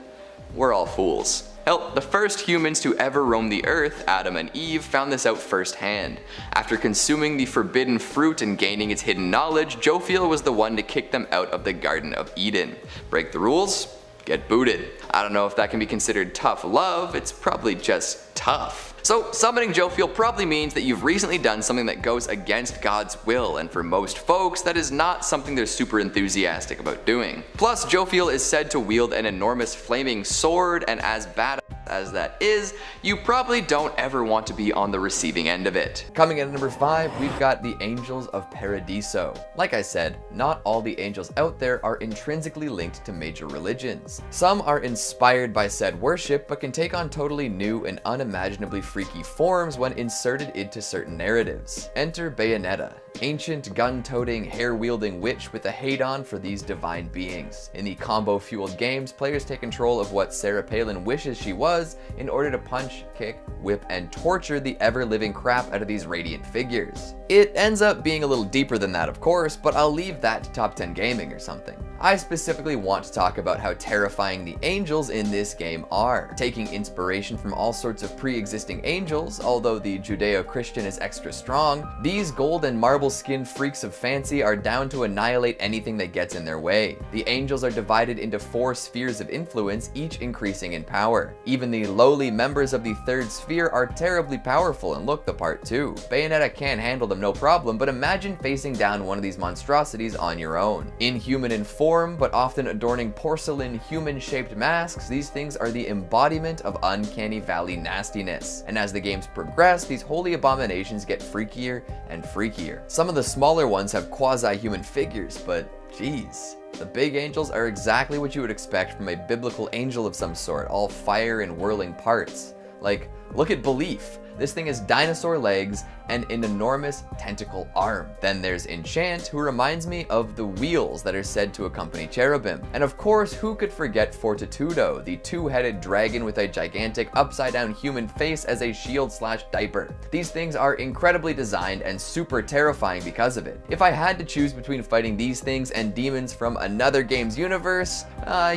we're all fools. Hell, the first humans to ever roam the earth, Adam and Eve, found this out firsthand. After consuming the forbidden fruit and gaining its hidden knowledge, Jophiel was the one to kick them out of the Garden of Eden. Break the rules? Get booted. I don't know if that can be considered tough love, it's probably just tough. So summoning Jophiel probably means that you've recently done something that goes against God's will, and for most folks that is not something they're super enthusiastic about doing. Plus, Jophiel is said to wield an enormous flaming sword, and as bad as that is, you probably don't ever want to be on the receiving end of it. Coming in at number 5, we've got the Angels of Paradiso. Like I said, not all the angels out there are intrinsically linked to major religions. Some are inspired by said worship, but can take on totally new and unimaginably freaky forms when inserted into certain narratives. Enter Bayonetta, ancient gun-toting, hair-wielding witch with a hate-on for these divine beings. In the combo-fueled games, players take control of what Sarah Palin wishes she was in order to punch, kick, whip, and torture the ever-living crap out of these radiant figures. It ends up being a little deeper than that, of course, but I'll leave that to Top 10 Gaming or something. I specifically want to talk about how terrifying the angels in this game are. Taking inspiration from all sorts of pre-existing angels, although the Judeo-Christian is extra strong, these gold and marble-skinned freaks of fancy are down to annihilate anything that gets in their way. The angels are divided into 4 spheres of influence, each increasing in power. Even the lowly members of the 3rd sphere are terribly powerful and look the part too. Bayonetta can handle them no problem, but imagine facing down one of these monstrosities on your own. Inhuman in form, but often adorning porcelain human-shaped masks, these things are the embodiment of uncanny valley nastiness. And as the games progress, these holy abominations get freakier and freakier. Some of the smaller ones have quasi-human figures, but geez. The big angels are exactly what you would expect from a biblical angel of some sort, all fire and whirling parts. Like, look at Belief. This thing has dinosaur legs and an enormous tentacle arm. Then there's Enchant, who reminds me of the wheels that are said to accompany cherubim. And of course, who could forget Fortitudo, the 2-headed dragon with a gigantic upside-down human face as a shield/diaper. These things are incredibly designed and super terrifying because of it. If I had to choose between fighting these things and demons from another game's universe,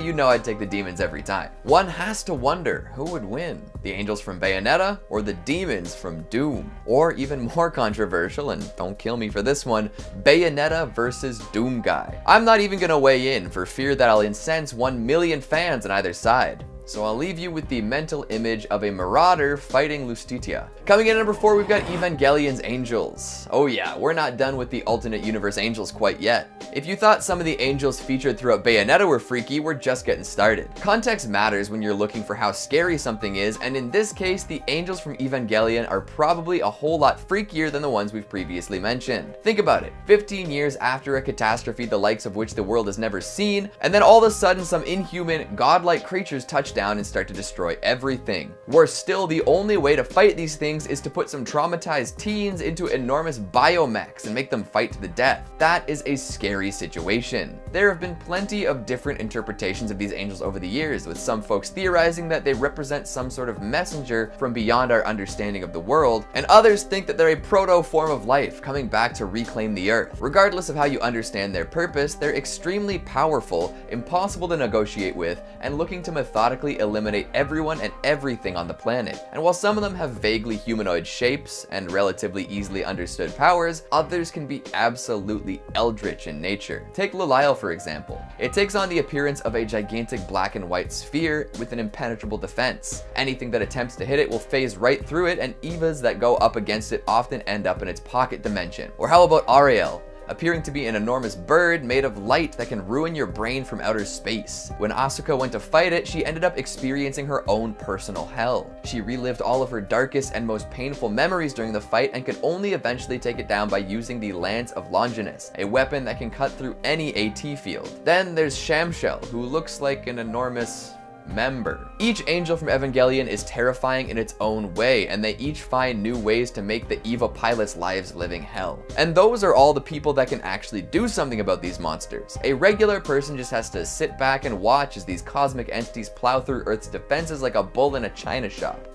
you know I'd take the demons every time. One has to wonder who would win, the angels from Bayonetta or the demons from Doom? Or even more controversial, and don't kill me for this one, Bayonetta versus Doom Guy. I'm not even gonna weigh in for fear that I'll incense 1 million fans on either side. So I'll leave you with the mental image of a marauder fighting Lustitia. Coming in at number 4, we've got Evangelion's Angels. Oh yeah, we're not done with the alternate universe angels quite yet. If you thought some of the angels featured throughout Bayonetta were freaky, we're just getting started. Context matters when you're looking for how scary something is, and in this case, the angels from Evangelion are probably a whole lot freakier than the ones we've previously mentioned. Think about it, 15 years after a catastrophe the likes of which the world has never seen, and then all of a sudden some inhuman, godlike creatures touch down and start to destroy everything. Worse still, the only way to fight these things is to put some traumatized teens into enormous biomechs and make them fight to the death. That is a scary situation. There have been plenty of different interpretations of these angels over the years, with some folks theorizing that they represent some sort of messenger from beyond our understanding of the world, and others think that they're a proto-form of life coming back to reclaim the earth. Regardless of how you understand their purpose, they're extremely powerful, impossible to negotiate with, and looking to methodically eliminate everyone and everything on the planet. And while some of them have vaguely humanoid shapes and relatively easily understood powers, others can be absolutely eldritch in nature. Take Lilial for example. It takes on the appearance of a gigantic black and white sphere with an impenetrable defense. Anything that attempts to hit it will phase right through it, and Evas that go up against it often end up in its pocket dimension. Or how about Uriel? Appearing to be an enormous bird made of light that can ruin your brain from outer space. When Asuka went to fight it, she ended up experiencing her own personal hell. She relived all of her darkest and most painful memories during the fight and could only eventually take it down by using the Lance of Longinus, a weapon that can cut through any AT field. Then there's Shamshel, who looks like an enormous member. Each angel from Evangelion is terrifying in its own way, and they each find new ways to make the evil pilot's lives living hell. And those are all the people that can actually do something about these monsters. A regular person just has to sit back and watch as these cosmic entities plow through Earth's defenses like a bull in a china shop.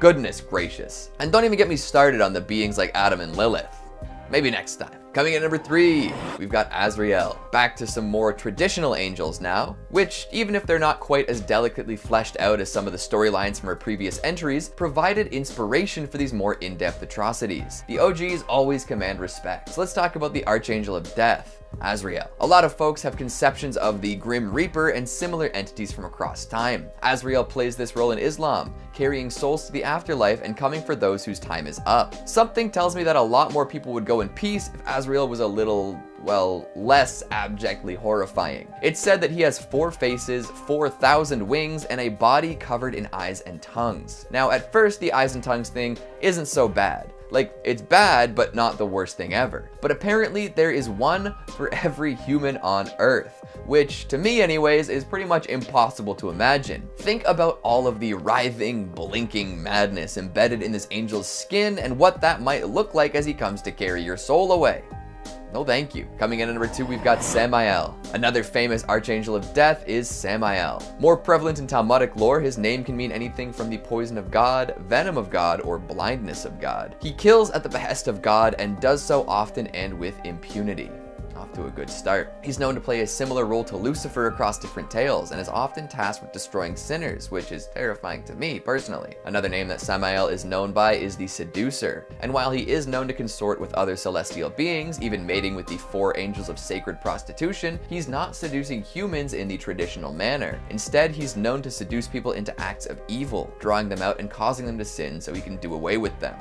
Goodness gracious. And don't even get me started on the beings like Adam and Lilith. Maybe next time. Coming in number 3, we've got Azrael. Back to some more traditional angels now, which, even if they're not quite as delicately fleshed out as some of the storylines from our previous entries, provided inspiration for these more in-depth atrocities. The OGs always command respect. So let's talk about the Archangel of Death, Azrael. A lot of folks have conceptions of the Grim Reaper and similar entities from across time. Azrael plays this role in Islam, carrying souls to the afterlife and coming for those whose time is up. Something tells me that a lot more people would go in peace if Azrael was a little, well, less abjectly horrifying. It's said that he has 4 faces, 4,000 wings, and a body covered in eyes and tongues. Now, at first, the eyes and tongues thing isn't so bad. Like, it's bad, but not the worst thing ever. But apparently there is one for every human on Earth, which, to me anyways, is pretty much impossible to imagine. Think about all of the writhing, blinking madness embedded in this angel's skin and what that might look like as he comes to carry your soul away. No thank you. Coming in at number 2, we've got Samael. Another famous Archangel of Death is Samael. More prevalent in Talmudic lore, his name can mean anything from the poison of God, venom of God, or blindness of God. He kills at the behest of God and does so often and with impunity. Off to a good start. He's known to play a similar role to Lucifer across different tales and is often tasked with destroying sinners, which is terrifying to me personally. Another name that Samael is known by is the Seducer, and while he is known to consort with other celestial beings, even mating with the 4 angels of sacred prostitution, he's not seducing humans in the traditional manner. Instead, he's known to seduce people into acts of evil, drawing them out and causing them to sin so he can do away with them.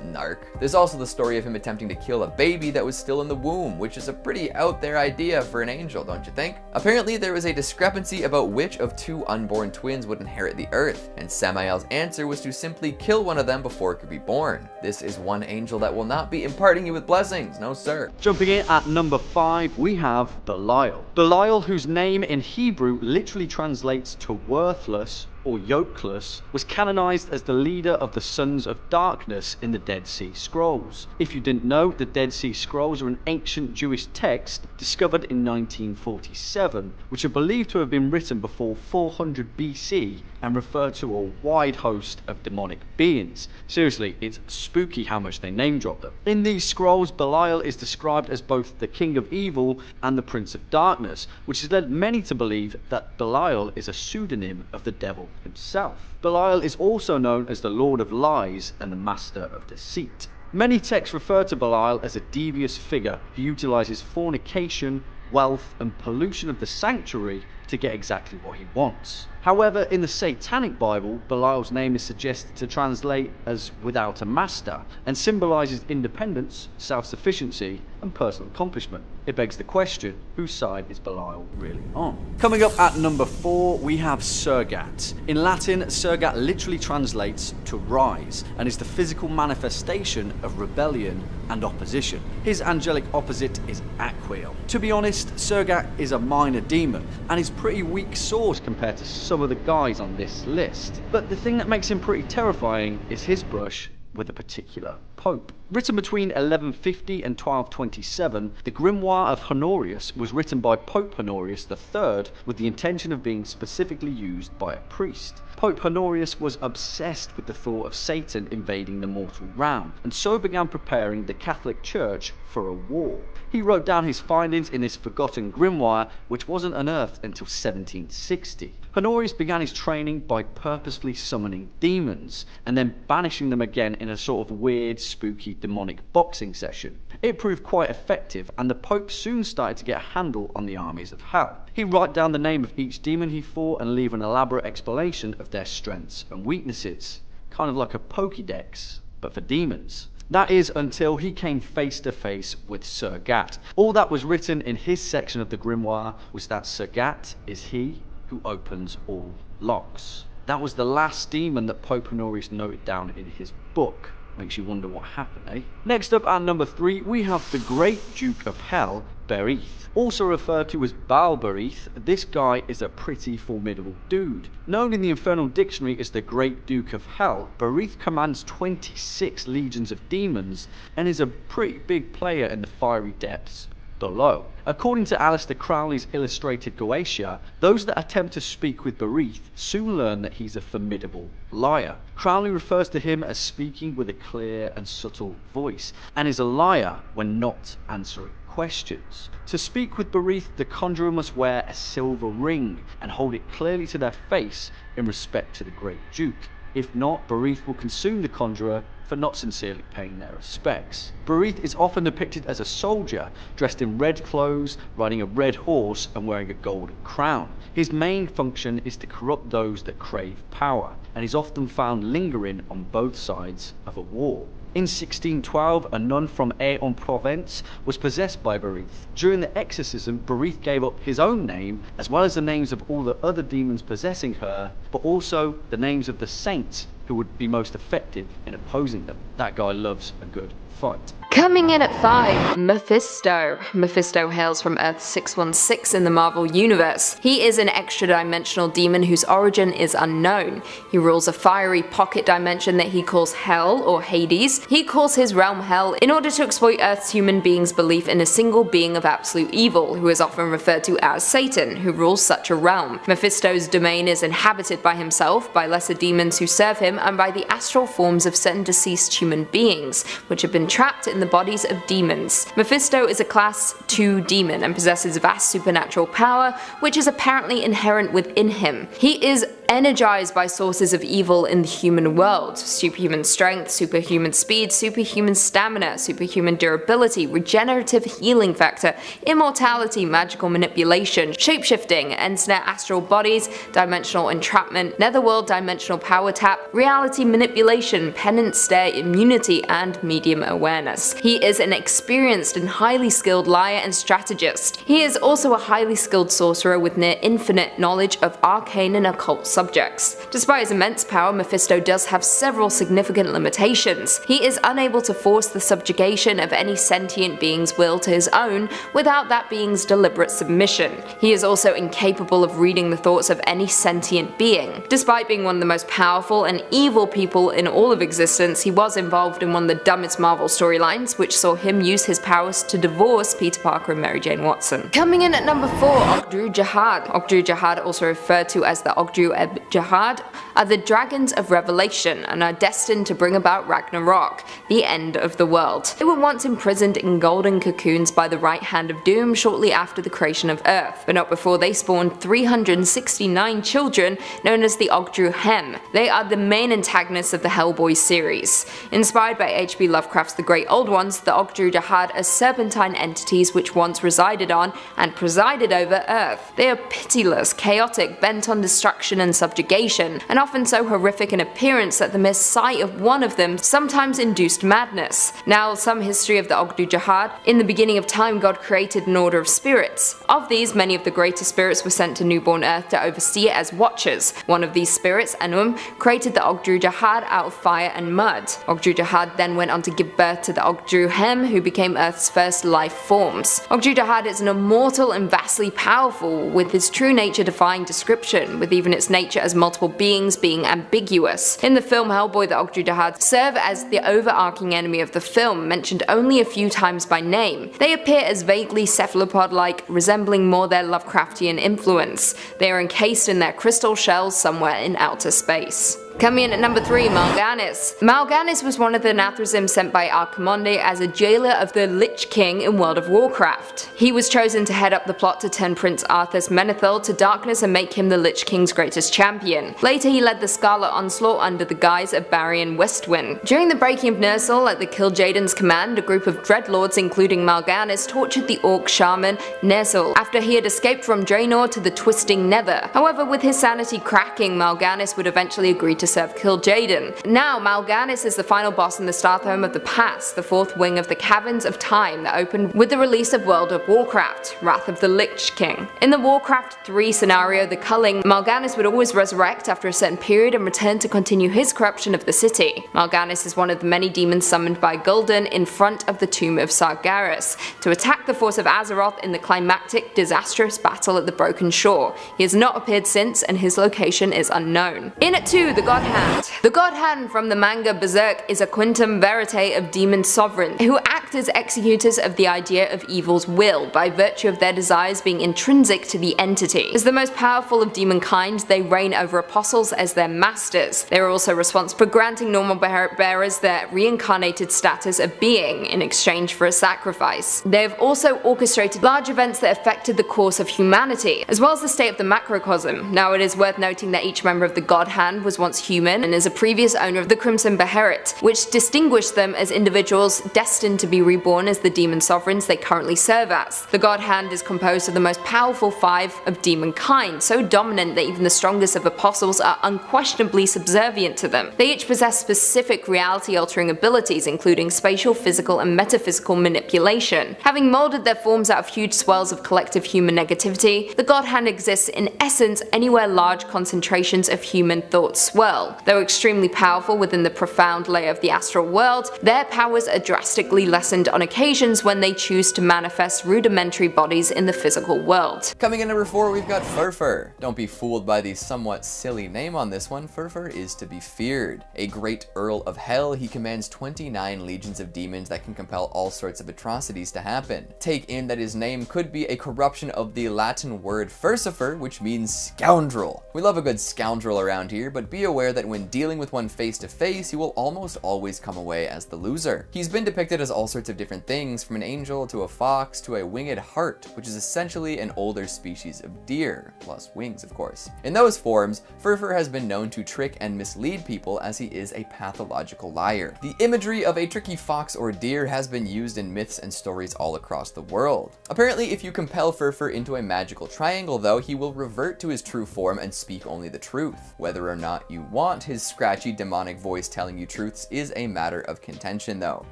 Narc. There's also the story of him attempting to kill a baby that was still in the womb, which is a pretty out there idea for an angel, don't you think? Apparently there was a discrepancy about which of 2 unborn twins would inherit the earth, and Samael's answer was to simply kill one of them before it could be born. This is one angel that will not be imparting you with blessings, no sir. Jumping in at number 5, we have Belial. Belial, whose name in Hebrew literally translates to worthless or yokeless, was canonized as the leader of the Sons of Darkness in the Dead Sea Scrolls. If you didn't know, the Dead Sea Scrolls are an ancient Jewish text discovered in 1947, which are believed to have been written before 400 BC and refer to a wide host of demonic beings. Seriously, it's spooky how much they name drop them. In these scrolls, Belial is described as both the King of Evil and the Prince of Darkness, which has led many to believe that Belial is a pseudonym of the devil himself. Belial is also known as the Lord of Lies and the Master of Deceit. Many texts refer to Belial as a devious figure who utilizes fornication, wealth, and pollution of the sanctuary to get exactly what he wants. However, in the Satanic Bible, Belial's name is suggested to translate as without a master and symbolizes independence, self-sufficiency, and personal accomplishment. It begs the question, whose side is Belial really on? Coming up at number 4, we have Surgat. In Latin, Surgat literally translates to rise and is the physical manifestation of rebellion and opposition. His angelic opposite is Aquiel. To be honest, Surgat is a minor demon and is pretty weak sauce compared to some of the guys on this list. But the thing that makes him pretty terrifying is his brush with a particular pope. Written between 1150 and 1227, the Grimoire of Honorius was written by Pope Honorius III with the intention of being specifically used by a priest. Pope Honorius was obsessed with the thought of Satan invading the mortal realm, and so began preparing the Catholic Church for a war. He wrote down his findings in this forgotten grimoire, which wasn't unearthed until 1760. Honorius began his training by purposefully summoning demons, and then banishing them again in a sort of weird, spooky, demonic boxing session. It proved quite effective, and the Pope soon started to get a handle on the armies of hell. He'd write down the name of each demon he fought and leave an elaborate explanation of their strengths and weaknesses. Kind of like a Pokédex, but for demons. That is until he came face to face with Surgat. All that was written in his section of the grimoire was that Surgat is he who opens all locks. That was the last demon that Pope Honorius noted down in his book. Makes you wonder what happened, eh? Next up at number 3, we have the Great Duke of Hell, Berith. Also referred to as Berith, this guy is a pretty formidable dude. Known in the Infernal Dictionary as the Great Duke of Hell, Berith commands 26 legions of demons and is a pretty big player in the fiery depths below. According to Aleister Crowley's illustrated Goetia, those that attempt to speak with Berith soon learn that he's a formidable liar. Crowley refers to him as speaking with a clear and subtle voice, and is a liar when not answering questions. To speak with Berith, the conjurer must wear a silver ring and hold it clearly to their face in respect to the Great Duke. If not, Berith will consume the conjurer for not sincerely paying their respects. Berith is often depicted as a soldier, dressed in red clothes, riding a red horse and wearing a golden crown. His main function is to corrupt those that crave power, and is often found lingering on both sides of a war. In 1612, a nun from Aix-en-Provence was possessed by Berith. During the exorcism, Berith gave up his own name, as well as the names of all the other demons possessing her, but also the names of the saints who would be most effective in opposing them. That guy loves a good fight. Coming in at 5, Mephisto. Mephisto hails from Earth 616 in the Marvel Universe. He is an extra-dimensional demon whose origin is unknown. He rules a fiery pocket dimension that he calls Hell, or Hades. He calls his realm Hell in order to exploit Earth's human beings' belief in a single being of absolute evil, who is often referred to as Satan, who rules such a realm. Mephisto's domain is inhabited by himself, by lesser demons who serve him, and by the astral forms of certain deceased human beings, which have been trapped in the bodies of demons. Mephisto is a class 2 demon and possesses vast supernatural power, which is apparently inherent within him. He is energized by sources of evil in the human world: superhuman strength, superhuman speed, superhuman stamina, superhuman durability, regenerative healing factor, immortality, magical manipulation, shapeshifting, ensnare astral bodies, dimensional entrapment, netherworld dimensional power tap, reality manipulation, penance stare, immunity, and medium awareness. He is an experienced and highly skilled liar and strategist. He is also a highly skilled sorcerer with near infinite knowledge of arcane and occult subjects. Despite his immense power, Mephisto does have several significant limitations. He is unable to force the subjugation of any sentient being's will to his own without that being's deliberate submission. He is also incapable of reading the thoughts of any sentient being. Despite being one of the most powerful and evil people in all of existence, he was involved in one of the dumbest Marvel storylines, which saw him use his powers to divorce Peter Parker and Mary Jane Watson. Coming in at number 4, Ogdru Jahad. Ogdru Jahad, also referred to as the Ogdru Jahad, are the dragons of Revelation and are destined to bring about Ragnarok, the end of the world. They were once imprisoned in golden cocoons by the right hand of doom shortly after the creation of Earth, but not before they spawned 369 children known as the Ogdru Hem. They are the main antagonists of the Hellboy series. Inspired by H.P. Lovecraft's The Great Old Ones, the Ogdru Jahad are serpentine entities which once resided on and presided over Earth. They are pitiless, chaotic, bent on destruction and subjugation, and often so horrific in appearance that the mere sight of one of them sometimes induced madness. Now, some history of the Ogdru Jahad. In the beginning of time, God created an order of spirits. Of these, many of the greater spirits were sent to newborn Earth to oversee it as watchers. One of these spirits, Enum, created the Ogdru Jahad out of fire and mud. Ogdru Jahad then went on to give birth to the Ogdru Hem, who became Earth's first life forms. Ogdru Jahad is an immortal and vastly powerful, with his true nature defying description, with even its nature as multiple beings being ambiguous. In the film Hellboy, the Ogdru Jahad serve as the overarching enemy of the film, mentioned only a few times by name. They appear as vaguely cephalopod-like, resembling more their Lovecraftian influence. They are encased in their crystal shells somewhere in outer space. Coming in at number 3, Mal'Ganis. Mal'Ganis was one of the Nathrazim sent by Archimonde as a jailer of the Lich King in World of Warcraft. He was chosen to head up the plot to turn Prince Arthur's Menethil to darkness and make him the Lich King's greatest champion. Later he led the Scarlet Onslaught under the guise of Barian Westwind. During the breaking of Ner'zhul at the Kil'jaeden's command, a group of dreadlords including Mal'Ganis tortured the orc shaman Ner'zhul after he had escaped from Draenor to the Twisting Nether. However, with his sanity cracking, Mal'Ganis would eventually agree to to serve Kil'jaeden. Now, Mal'Ganis is the final boss in the Starthrone of the Past, the fourth wing of the Caverns of Time that opened with the release of World of Warcraft, Wrath of the Lich King. In the Warcraft 3 scenario, the culling, Mal'Ganis would always resurrect after a certain period and return to continue his corruption of the city. Mal'Ganis is one of the many demons summoned by Gul'dan in front of the tomb of Sargeras to attack the force of Azeroth in the climactic, disastrous battle at the Broken Shore. He has not appeared since, and his location is unknown. In at 2, the God Hand. The God Hand from the manga Berserk is a quantum verite of demon sovereigns who act as executors of the idea of evil's will by virtue of their desires being intrinsic to the entity. As the most powerful of demon kind, they reign over apostles as their masters. They are also responsible for granting normal bearers their reincarnated status of being in exchange for a sacrifice. They have also orchestrated large events that affected the course of humanity, as well as the state of the macrocosm. Now, it is worth noting that each member of the God Hand was once human and is a previous owner of the Crimson Beherit, which distinguished them as individuals destined to be reborn as the demon sovereigns they currently serve as. The God Hand is composed of the most powerful 5 of demon kind, so dominant that even the strongest of apostles are unquestionably subservient to them. They each possess specific reality-altering abilities, including spatial, physical, and metaphysical manipulation. Having molded their forms out of huge swells of collective human negativity, the God Hand exists in essence anywhere large concentrations of human thought swirl. Though extremely powerful within the profound layer of the astral world, their powers are drastically lessened on occasions when they choose to manifest rudimentary bodies in the physical world. Coming in number 4, we've got Furfur. Don't be fooled by the somewhat silly name on this one. Furfur is to be feared. A great Earl of Hell, he commands 29 legions of demons that can compel all sorts of atrocities to happen. Take in that his name could be a corruption of the Latin word furcifer, which means scoundrel. We love a good scoundrel around here, but be aware that when dealing with one face to face, he will almost always come away as the loser. He's been depicted as all sorts of different things, from an angel to a fox to a winged hart, which is essentially an older species of deer, plus wings of course. In those forms, Furfur has been known to trick and mislead people as he is a pathological liar. The imagery of a tricky fox or deer has been used in myths and stories all across the world. Apparently, if you compel Furfur into a magical triangle though, he will revert to his true form and speak only the truth. Whether or not you want his scratchy demonic voice telling you truths is a matter of contention though.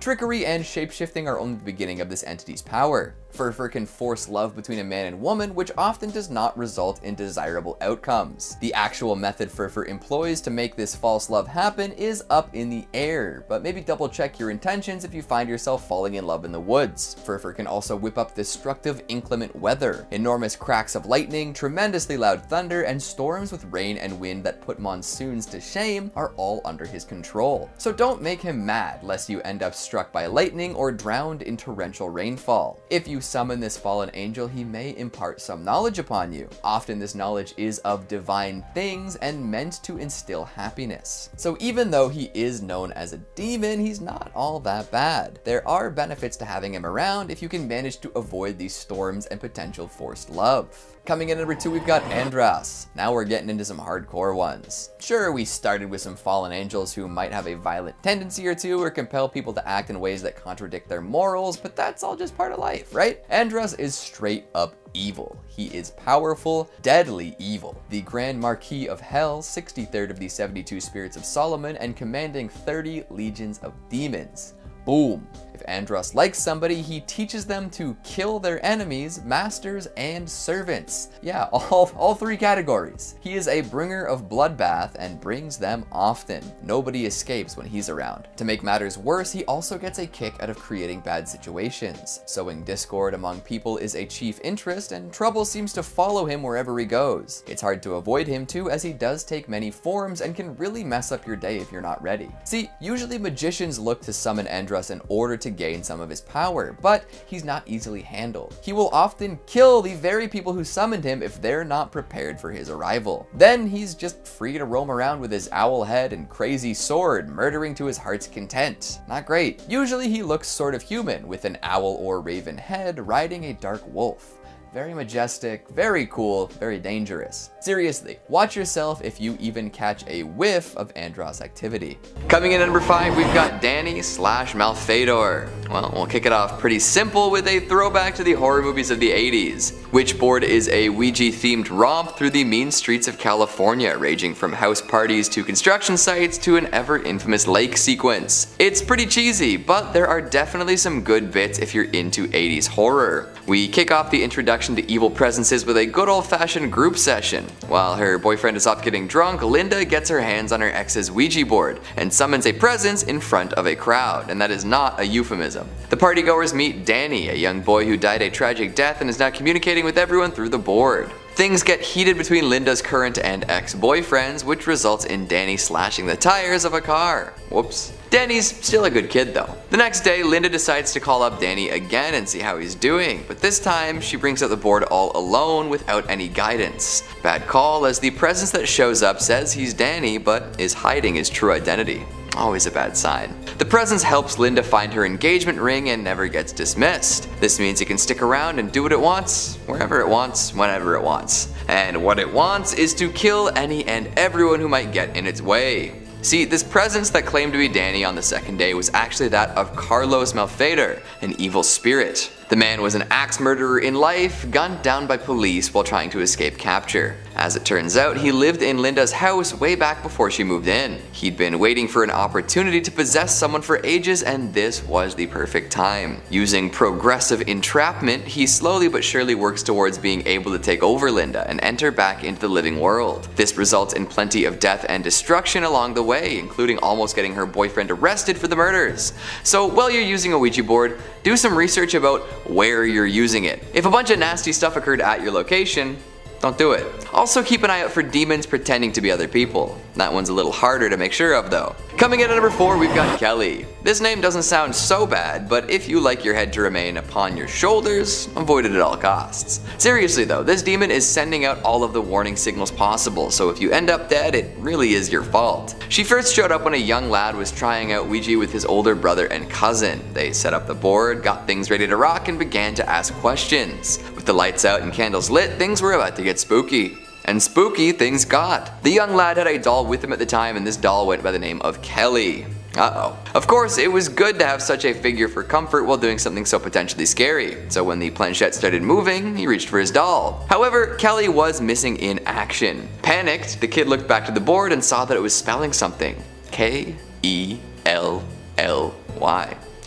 Trickery and shapeshifting are only the beginning of this entity's power. Furfur can force love between a man and woman, which often does not result in desirable outcomes. The actual method Furfur employs to make this false love happen is up in the air, but maybe double check your intentions if you find yourself falling in love in the woods. Furfur can also whip up destructive inclement weather, enormous cracks of lightning, tremendously loud thunder, and storms with rain and wind that put monsoons to shame are all under his control. So don't make him mad lest you end up struck by lightning or drowned in torrential rainfall. If you summon this fallen angel, he may impart some knowledge upon you. Often this knowledge is of divine things and meant to instill happiness. So even though he is known as a demon, he's not all that bad. There are benefits to having him around if you can manage to avoid these storms and potential forced love. Coming in at number 2, we've got Andras. Now we're getting into some hardcore ones. Sure, we started with some fallen angels who might have a violent tendency or two or compel people to act in ways that contradict their morals, but that's all just part of life, right? Andras is straight up evil. He is powerful, deadly evil. The Grand Marquis of Hell, 63rd of the 72 Spirits of Solomon, and commanding 30 legions of demons. Boom. If Andros likes somebody, he teaches them to kill their enemies, masters, and servants. Yeah, all 3 categories. He is a bringer of bloodbath and brings them often. Nobody escapes when he's around. To make matters worse, he also gets a kick out of creating bad situations. Sowing discord among people is a chief interest, and trouble seems to follow him wherever he goes. It's hard to avoid him too, as he does take many forms and can really mess up your day if you're not ready. See, usually magicians look to summon Andros in order to gain some of his power, but he's not easily handled. He will often kill the very people who summoned him if they're not prepared for his arrival. Then he's just free to roam around with his owl head and crazy sword, murdering to his heart's content. Not great. Usually he looks sort of human, with an owl or raven head riding a dark wolf. very majestic, very cool, very dangerous. Seriously, watch yourself if you even catch a whiff of Andros activity. Coming in at number 5, we've got Danny / Malfador. Well, we'll kick it off pretty simple with a throwback to the horror movies of the 80s. Witchboard is a Ouija-themed romp through the mean streets of California, ranging from house parties to construction sites to an ever-infamous lake sequence. It's pretty cheesy, but there are definitely some good bits if you're into 80s horror. We kick off the introduction to evil presences with a good old-fashioned group session. While her boyfriend is off getting drunk, Linda gets her hands on her ex's Ouija board and summons a presence in front of a crowd, and that is not a euphemism. The partygoers meet Danny, a young boy who died a tragic death and is now communicating with everyone through the board. Things get heated between Linda's current and ex-boyfriends, which results in Danny slashing the tires of a car. Whoops. Danny's still a good kid though. The next day, Linda decides to call up Danny again and see how he's doing, but this time she brings out the board all alone without any guidance. Bad call, as the presence that shows up says he's Danny but is hiding his true identity. Always a bad sign. The presence helps Linda find her engagement ring and never gets dismissed. This means it can stick around and do what it wants, wherever it wants, whenever it wants. And what it wants is to kill any and everyone who might get in its way. See, this presence that claimed to be Danny on the second day was actually that of Carlos Malfador, an evil spirit. The man was an axe murderer in life, gunned down by police while trying to escape capture. As it turns out, he lived in Linda's house way back before she moved in. He'd been waiting for an opportunity to possess someone for ages, and this was the perfect time. Using progressive entrapment, he slowly but surely works towards being able to take over Linda and enter back into the living world. This results in plenty of death and destruction along the way, including almost getting her boyfriend arrested for the murders. So while you're using a Ouija board, do some research about where you're using it. If a bunch of nasty stuff occurred at your location, don't do it. Also keep an eye out for demons pretending to be other people. That one's a little harder to make sure of though. Coming in at number 4, we've got Kelly. This name doesn't sound so bad, but if you like your head to remain upon your shoulders, avoid it at all costs. Seriously though, this demon is sending out all of the warning signals possible, so if you end up dead, it really is your fault. She first showed up when a young lad was trying out Ouija with his older brother and cousin. They set up the board, got things ready to rock, and began to ask questions. With the lights out and candles lit, things were about to get spooky. And spooky things got. The young lad had a doll with him at the time, and this doll went by the name of Kelly. Uh-oh. Of course, it was good to have such a figure for comfort while doing something so potentially scary. So when the planchette started moving, he reached for his doll. However, Kelly was missing in action. Panicked, the kid looked back to the board and saw that it was spelling something. K-E-L-L-Y.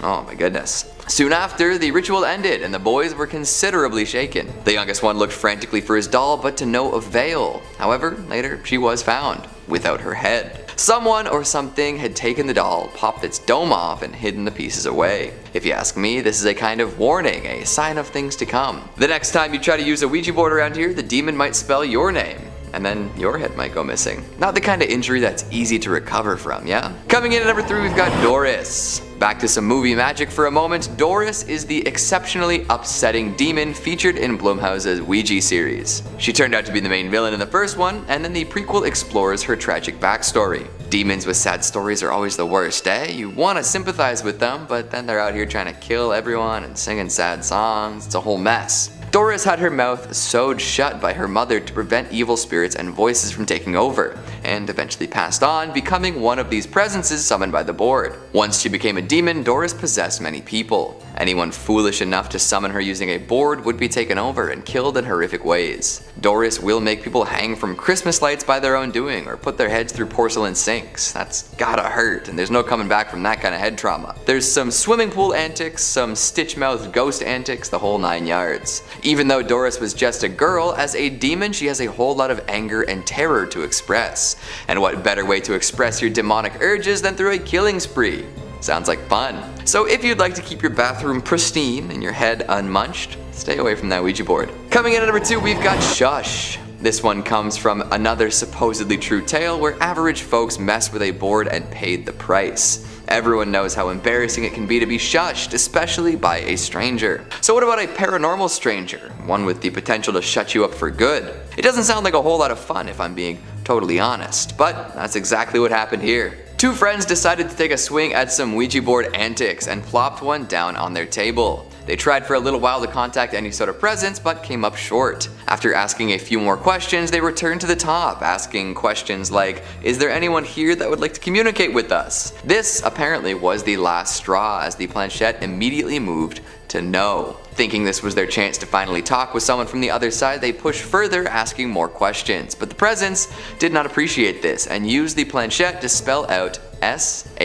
Oh my goodness. Soon after, the ritual ended and the boys were considerably shaken. The youngest one looked frantically for his doll, but to no avail. However, later she was found, without her head. Someone or something had taken the doll, popped its dome off, and hidden the pieces away. If you ask me, this is a kind of warning, a sign of things to come. The next time you try to use a Ouija board around here, the demon might spell your name. And then your head might go missing. Not the kind of injury that's easy to recover from, yeah? Coming in at number 3, we've got Doris. Back to some movie magic for a moment, Doris is the exceptionally upsetting demon featured in Blumhouse's Ouija series. She turned out to be the main villain in the first one, and then the prequel explores her tragic backstory. Demons with sad stories are always the worst, eh? You want to sympathize with them, but then they're out here trying to kill everyone and singing sad songs. It's a whole mess. Doris had her mouth sewed shut by her mother to prevent evil spirits and voices from taking over, and eventually passed on, becoming one of these presences summoned by the board. Once she became a demon, Doris possessed many people. Anyone foolish enough to summon her using a board would be taken over and killed in horrific ways. Doris will make people hang from Christmas lights by their own doing, or put their heads through porcelain sinks. That's gotta hurt, and there's no coming back from that kind of head trauma. There's some swimming pool antics, some stitch-mouthed ghost antics, the whole 9 yards. Even though Doris was just a girl, as a demon she has a whole lot of anger and terror to express. And what better way to express your demonic urges than through a killing spree? Sounds like fun. So if you'd like to keep your bathroom pristine and your head unmunched, stay away from that Ouija board. Coming in at number 2, we've got Shush. This one comes from another supposedly true tale where average folks messed with a board and paid the price. Everyone knows how embarrassing it can be to be shushed, especially by a stranger. So what about a paranormal stranger? One with the potential to shut you up for good? It doesn't sound like a whole lot of fun if I'm being totally honest, but that's exactly what happened here. Two friends decided to take a swing at some Ouija board antics and plopped one down on their table. They tried for a little while to contact any sort of presence, but came up short. After asking a few more questions, they returned to the top, asking questions like, "Is there anyone here that would like to communicate with us?" This apparently was the last straw, as the planchette immediately moved to no. Thinking this was their chance to finally talk with someone from the other side, they pushed further, asking more questions. But the presence did not appreciate this and used the planchette to spell out S-H-U-S-H.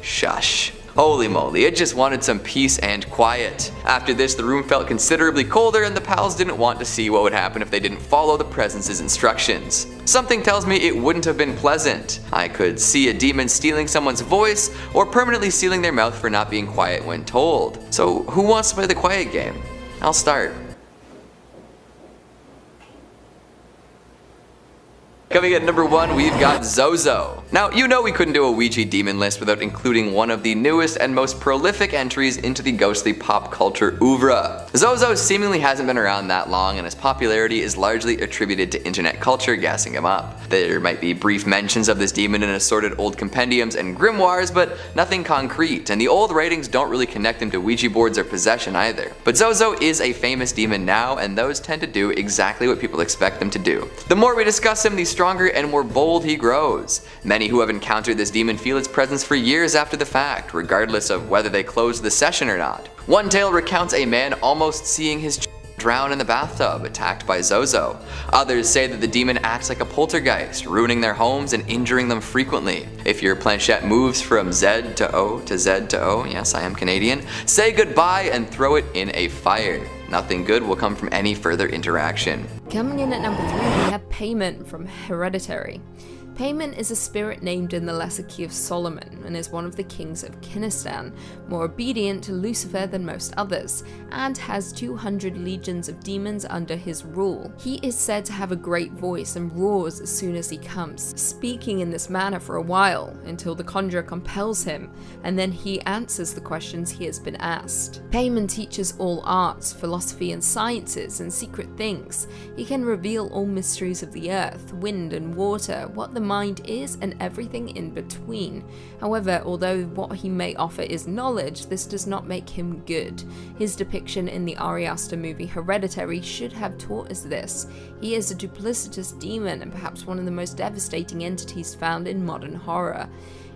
Shush. Holy moly, it just wanted some peace and quiet. After this, the room felt considerably colder and the pals didn't want to see what would happen if they didn't follow the presence's instructions. Something tells me it wouldn't have been pleasant. I could see a demon stealing someone's voice or permanently sealing their mouth for not being quiet when told. So who wants to play the quiet game? I'll start. Coming at number 1, we've got Zozo. Now, you know we couldn't do a Ouija demon list without including one of the newest and most prolific entries into the ghostly pop culture oeuvre. Zozo seemingly hasn't been around that long, and his popularity is largely attributed to internet culture gassing him up. There might be brief mentions of this demon in assorted old compendiums and grimoires, but nothing concrete, and the old writings don't really connect him to Ouija boards or possession either. But Zozo is a famous demon now, and those tend to do exactly what people expect them to do. The more we discuss him, the stronger and more bold he grows. Many who have encountered this demon feel its presence for years after the fact, regardless of whether they closed the session or not. One tale recounts a man almost seeing his drown in the bathtub, attacked by Zozo. Others say that the demon acts like a poltergeist, ruining their homes and injuring them frequently. If your planchette moves from Z to O to Z to O, yes, I am Canadian, say goodbye and throw it in a fire. Nothing good will come from any further interaction. Coming in at number 3, we have Paimon from Hereditary. Paimon is a spirit named in the Lesser Key of Solomon and is one of the kings of Kinistan, more obedient to Lucifer than most others, and has 200 legions of demons under his rule. He is said to have a great voice and roars as soon as he comes, speaking in this manner for a while, until the conjurer compels him, and then he answers the questions he has been asked. Paimon teaches all arts, philosophy and sciences, and secret things. He can reveal all mysteries of the earth, wind and water, what the mind is, and everything in between. However, although what he may offer is knowledge, this does not make him good. His depiction in the Ari Aster movie Hereditary should have taught us this. He is a duplicitous demon and perhaps one of the most devastating entities found in modern horror.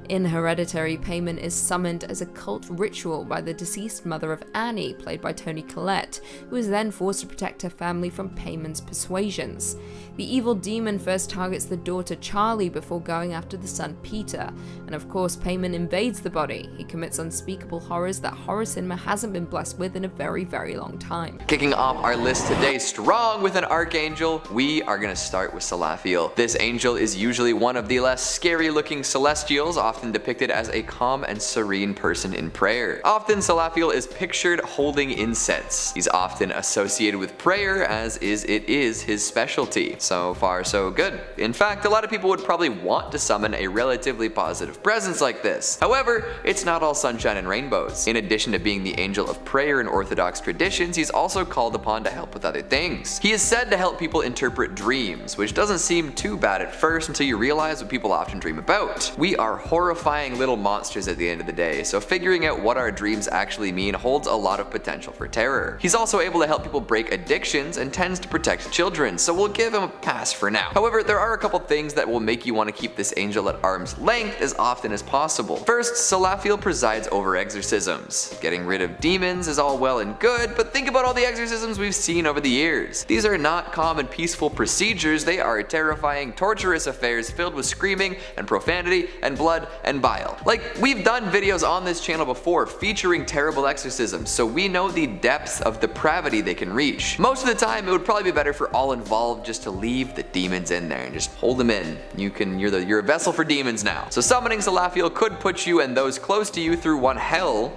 In Hereditary, Paimon is summoned as a cult ritual by the deceased mother of Annie, played by Toni Collette, who is then forced to protect her family from Paimon's persuasions. The evil demon first targets the daughter Charlie before going after the son Peter, and of course Paimon invades the body. He commits unspeakable horrors that horror cinema hasn't been blessed with in a very, very long time. Kicking off our list today strong with an archangel, we are going to start with Salathiel. This angel is usually one of the less scary looking celestials, often depicted as a calm and serene person in prayer. Often Salathiel is pictured holding incense. He's often associated with prayer, as it is his specialty. So far so good. In fact, a lot of people would probably want to summon a relatively positive presence like this. However, it's not all sunshine and rainbows. In addition to being the angel of prayer in Orthodox traditions, he's also called upon to help with other things. He is said to help people interpret dreams, which doesn't seem too bad at first until you realize what people often dream about. We are horrifying little monsters at the end of the day, so figuring out what our dreams actually mean holds a lot of potential for terror. He's also able to help people break addictions and tends to protect children, so we'll give him a pass for now. However, there are a couple things that will make you want to keep this angel at arm's length as often as possible. First, Salathiel presides over exorcisms. Getting rid of demons is all well and good, but think about all the exorcisms we've seen over the years. These are not calm and peaceful procedures, they are terrifying, torturous affairs filled with screaming and profanity and blood and bile. Like, we've done videos on this channel before featuring terrible exorcisms, so we know the depths of depravity they can reach. Most of the time, it would probably be better for all involved just to leave the demons in there and just hold them in. You're a vessel for demons now. So summoning Salathiel could put you and those close to you through one hell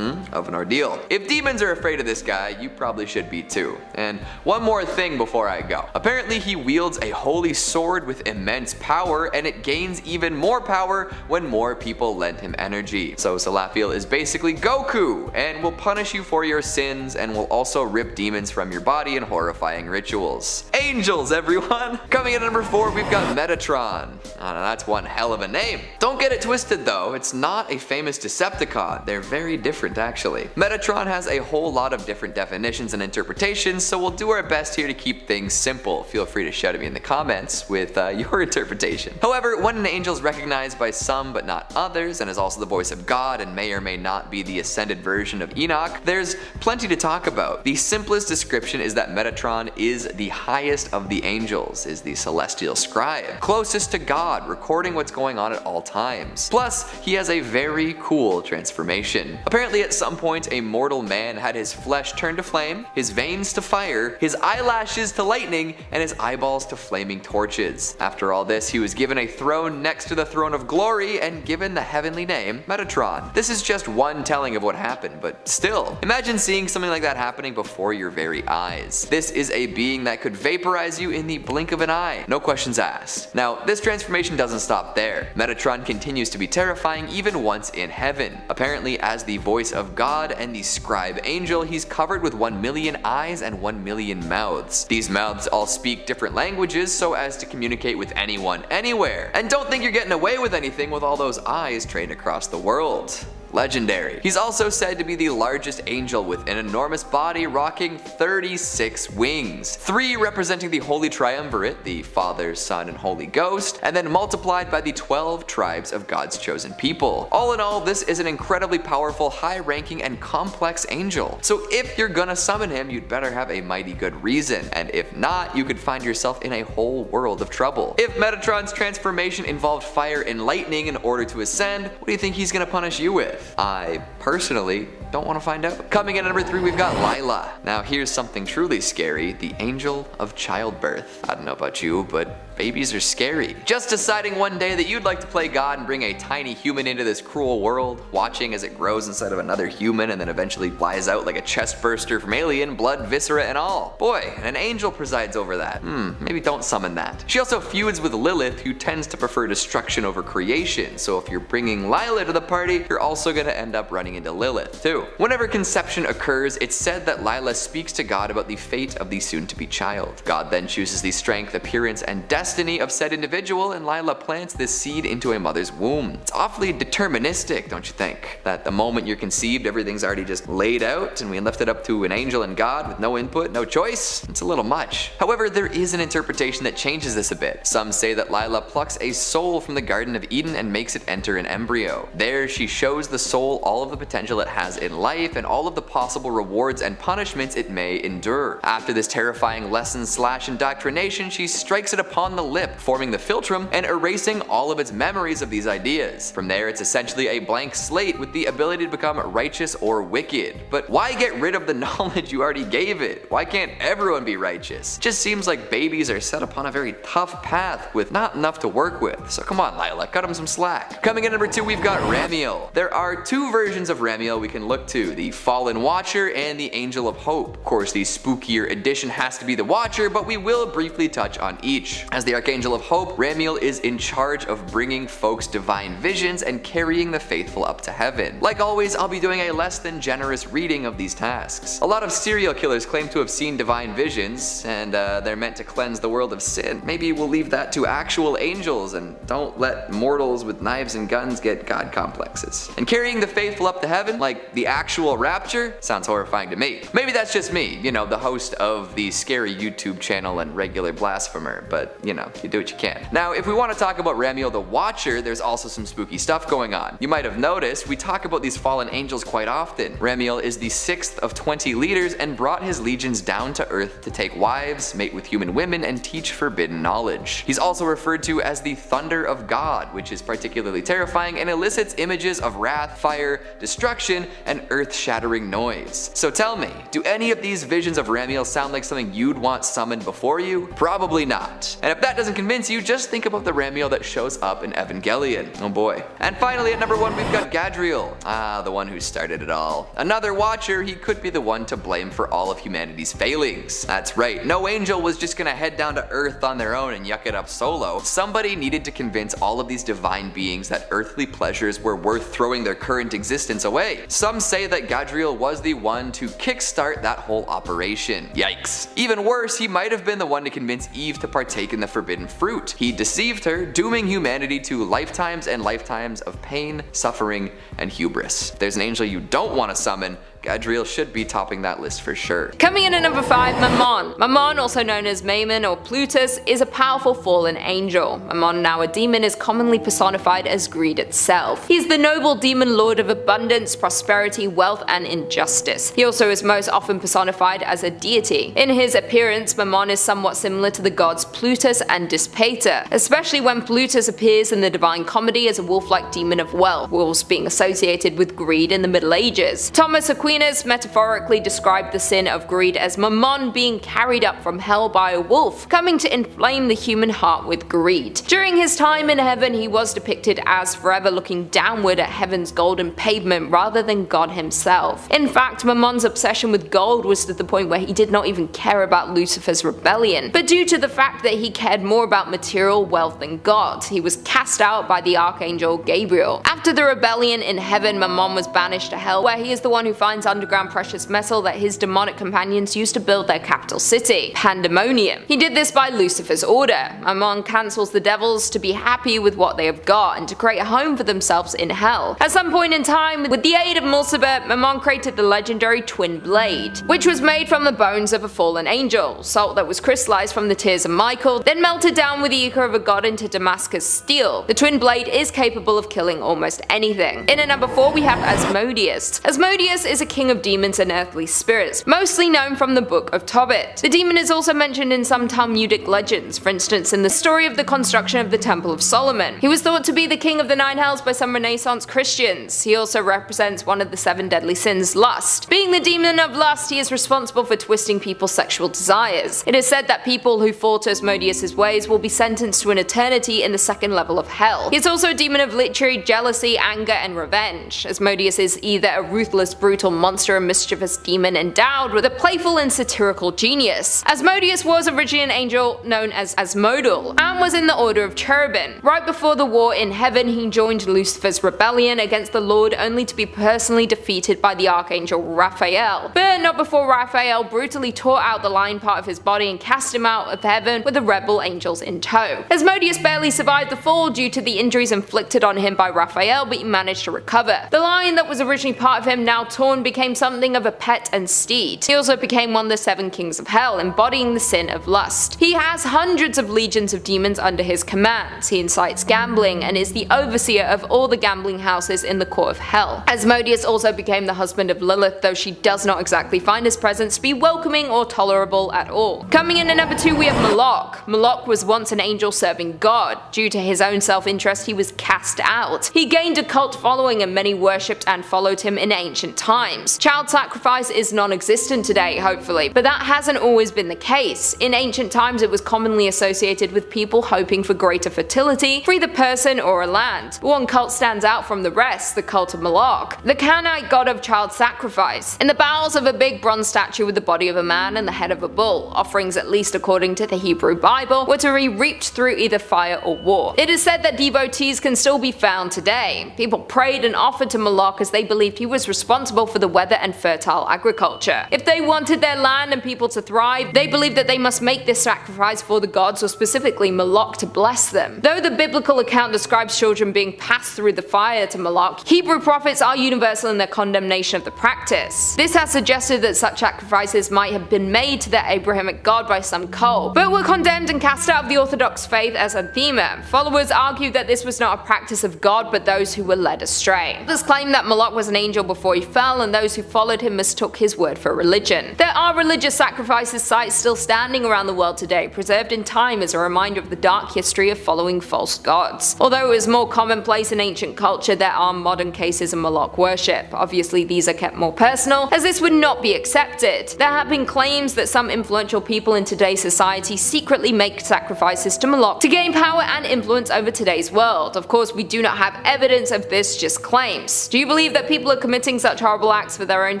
of an ordeal. If demons are afraid of this guy, you probably should be too. And one more thing before I go. Apparently he wields a holy sword with immense power, and it gains even more power when more more people lend him energy. So Salathiel is basically Goku and will punish you for your sins and will also rip demons from your body in horrifying rituals. Angels, everyone! Coming in at number 4, we've got Metatron. Oh, now that's one hell of a name. Don't get it twisted though, it's not a famous Decepticon. They're very different actually. Metatron has a whole lot of different definitions and interpretations, so we'll do our best here to keep things simple. Feel free to shout at me in the comments with your interpretation. However, when an angel is recognized by some but not others, and is also the voice of God and may or may not be the ascended version of Enoch, there's plenty to talk about. The simplest description is that Metatron is the highest of the angels, is the celestial scribe, closest to God, recording what's going on at all times. Plus, he has a very cool transformation. Apparently at some point a mortal man had his flesh turn to flame, his veins to fire, his eyelashes to lightning, and his eyeballs to flaming torches. After all this, he was given a throne next to the throne of glory and given the heavenly name Metatron. This is just one telling of what happened, but still, imagine seeing something like that happening before your very eyes. This is a being that could vaporize you in the blink of an eye. No questions asked. Now, this transformation doesn't stop there. Metatron continues to be terrifying even once in heaven. Apparently, as the voice of God and the scribe angel, he's covered with 1 million eyes and 1 million mouths. These mouths all speak different languages so as to communicate with anyone, anywhere. And don't think you're getting away with anything with all those eyes trained across the world. Legendary. He's also said to be the largest angel with an enormous body rocking 36 wings, 3 representing the Holy Triumvirate, the Father, Son, and Holy Ghost, and then multiplied by the 12 tribes of God's chosen people. All in all, this is an incredibly powerful, high-ranking, and complex angel. So if you're gonna summon him, you'd better have a mighty good reason, and if not, you could find yourself in a whole world of trouble. If Metatron's transformation involved fire and lightning in order to ascend, what do you think he's gonna punish you with? I personally don't want to find out. Coming in at number 3, we've got Lila. Now here's something truly scary, the angel of childbirth. I don't know about you, but babies are scary. Just deciding one day that you'd like to play God and bring a tiny human into this cruel world, watching as it grows inside of another human and then eventually flies out like a chest burster from Alien, blood, viscera, and all. Boy, an angel presides over that. Maybe don't summon that. She also feuds with Lilith, who tends to prefer destruction over creation, so if you're bringing Lila to the party, you're also gonna end up running into Lilith too. Whenever conception occurs, it's said that Lila speaks to God about the fate of the soon-to-be child. God then chooses the strength, appearance, and destiny of said individual, and Lila plants this seed into a mother's womb. It's awfully deterministic, don't you think? That the moment you're conceived, everything's already just laid out, and we left it up to an angel and God with no input, no choice? It's a little much. However, there is an interpretation that changes this a bit. Some say that Lila plucks a soul from the Garden of Eden and makes it enter an embryo. There, she shows the soul all of the potential it has in life and all of the possible rewards and punishments it may endure. After this terrifying lesson/indoctrination, she strikes it upon the lip, forming the philtrum and erasing all of its memories of these ideas. From there, it's essentially a blank slate with the ability to become righteous or wicked. But why get rid of the knowledge you already gave it? Why can't everyone be righteous? It just seems like babies are set upon a very tough path with not enough to work with. So come on, Lila, cut them some slack. Coming in at number 2, we've got Ramiel. There are 2 versions of Ramiel we can look to, the Fallen Watcher and the Angel of Hope. Of course, the spookier edition has to be the Watcher, but we will briefly touch on each. As the Archangel of Hope, Ramiel is in charge of bringing folks divine visions and carrying the faithful up to heaven. Like always, I'll be doing a less than generous reading of these tasks. A lot of serial killers claim to have seen divine visions, and they're meant to cleanse the world of sin. Maybe we'll leave that to actual angels and don't let mortals with knives and guns get god complexes. And carrying the faithful up to heaven, like the actual rapture, sounds horrifying to me. Maybe that's just me, you know, the host of the scary YouTube channel and regular blasphemer, but you know, you do what you can. Now, if we want to talk about Ramiel the Watcher, there's also some spooky stuff going on. You might have noticed, we talk about these fallen angels quite often. Ramiel is the 6th of 20 leaders and brought his legions down to earth to take wives, mate with human women, and teach forbidden knowledge. He's also referred to as the Thunder of God, which is particularly terrifying and elicits images of wrath, fire, destruction, and earth-shattering noise. So tell me, do any of these visions of Ramiel sound like something you'd want summoned before you? Probably not. And if that doesn't convince you, just think about the Ramiel that shows up in Evangelion. Oh boy. And finally at number 1 we've got Gadriel. The one who started it all. Another Watcher, he could be the one to blame for all of humanity's failings. That's right, no angel was just gonna head down to Earth on their own and yuck it up solo. Somebody needed to convince all of these divine beings that earthly pleasures were worth throwing their current existence away. Some say that Gadriel was the one to kickstart that whole operation. Yikes. Even worse, he might have been the one to convince Eve to partake in the forbidden fruit. He deceived her, dooming humanity to lifetimes and lifetimes of pain, suffering, and hubris. If there's an angel you don't want to summon, Gadriel should be topping that list for sure. Coming in at number 5, Mammon. Mammon, also known as Maimon or Plutus, is a powerful fallen angel. Mammon, now a demon, is commonly personified as greed itself. He's the noble demon lord of abundance, prosperity, wealth, and injustice. He also is most often personified as a deity. In his appearance, Mammon is somewhat similar to the gods Plutus and Dispater, especially when Plutus appears in the Divine Comedy as a wolf-like demon of wealth, wolves being associated with greed in the Middle Ages. Thomas Aquinas metaphorically described the sin of greed as Mammon being carried up from hell by a wolf, coming to inflame the human heart with greed. During his time in heaven, he was depicted as forever looking downward at heaven's golden pavement rather than God himself. In fact, Mammon's obsession with gold was to the point where he did not even care about Lucifer's rebellion, but due to the fact that he cared more about material wealth than God, he was cast out by the archangel Gabriel. After the rebellion in heaven, Mammon was banished to hell, where he is the one who finds underground precious metal that his demonic companions used to build their capital city, Pandemonium. He did this by Lucifer's order. Mammon cancels the devils to be happy with what they have got and to create a home for themselves in hell. At some point in time, with the aid of Mulciber, Mammon created the legendary Twin Blade, which was made from the bones of a fallen angel, salt that was crystallized from the tears of Michael, then melted down with the ichor of a god into Damascus steel. The Twin Blade is capable of killing almost anything. In at number 4 we have Asmodeus. Asmodeus is a king of demons and earthly spirits, mostly known from the Book of Tobit. The demon is also mentioned in some Talmudic legends, for instance in the story of the construction of the Temple of Solomon. He was thought to be the king of the 9 hells by some Renaissance Christians. He also represents one of the 7 deadly sins, lust. Being the demon of lust, he is responsible for twisting people's sexual desires. It is said that people who fall to Asmodeus' ways will be sentenced to an eternity in the 2nd level of hell. He is also a demon of lechery, jealousy, anger, and revenge. Asmodeus is either a ruthless, brutal monster, a mischievous demon endowed with a playful and satirical genius. Asmodeus was originally an angel known as Asmodal and was in the order of cherubim. Right before the war in heaven, he joined Lucifer's rebellion against the Lord, only to be personally defeated by the archangel Raphael, but not before Raphael brutally tore out the lion part of his body and cast him out of heaven with the rebel angels in tow. Asmodeus barely survived the fall due to the injuries inflicted on him by Raphael, but he managed to recover. The lion that was originally part of him, now torn, became something of a pet and steed. He also became one of the 7 kings of hell, embodying the sin of lust. He has hundreds of legions of demons under his commands. He incites gambling and is the overseer of all the gambling houses in the core of hell. Asmodeus also became the husband of Lilith, though she does not exactly find his presence to be welcoming or tolerable at all. Coming in at number 2 we have Moloch. Moloch was once an angel serving God. Due to his own self-interest, he was cast out. He gained a cult following and many worshipped and followed him in ancient times. Child sacrifice is non-existent today, hopefully, but that hasn't always been the case. In ancient times it was commonly associated with people hoping for greater fertility for either person or a land. One cult stands out from the rest, the cult of Moloch, the Canaanite god of child sacrifice. In the bowels of a big bronze statue with the body of a man and the head of a bull, offerings, at least according to the Hebrew Bible, were to be reaped through either fire or war. It is said that devotees can still be found today. People prayed and offered to Moloch as they believed he was responsible for the weather and fertile agriculture. If they wanted their land and people to thrive, they believed that they must make this sacrifice for the gods, or specifically Moloch, to bless them. Though the biblical account describes children being passed through the fire to Moloch, Hebrew prophets are universal in their condemnation of the practice. This has suggested that such sacrifices might have been made to their Abrahamic god by some cult, but were condemned and cast out of the Orthodox faith as anathema. Followers argued that this was not a practice of God, but those who were led astray. Others claim that Moloch was an angel before he fell, and those who followed him mistook his word for religion. There are religious sacrifices sites still standing around the world today, preserved in time as a reminder of the dark history of following false gods. Although it was more commonplace in ancient culture, there are modern cases of Moloch worship. Obviously these are kept more personal, as this would not be accepted. There have been claims that some influential people in today's society secretly make sacrifices to Moloch to gain power and influence over today's world. Of course, we do not have evidence of this, just claims. Do you believe that people are committing such horrible acts for their own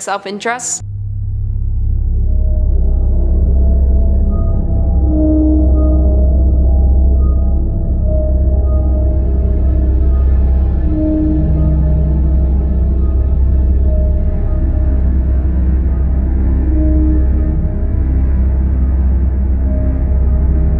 self-interest?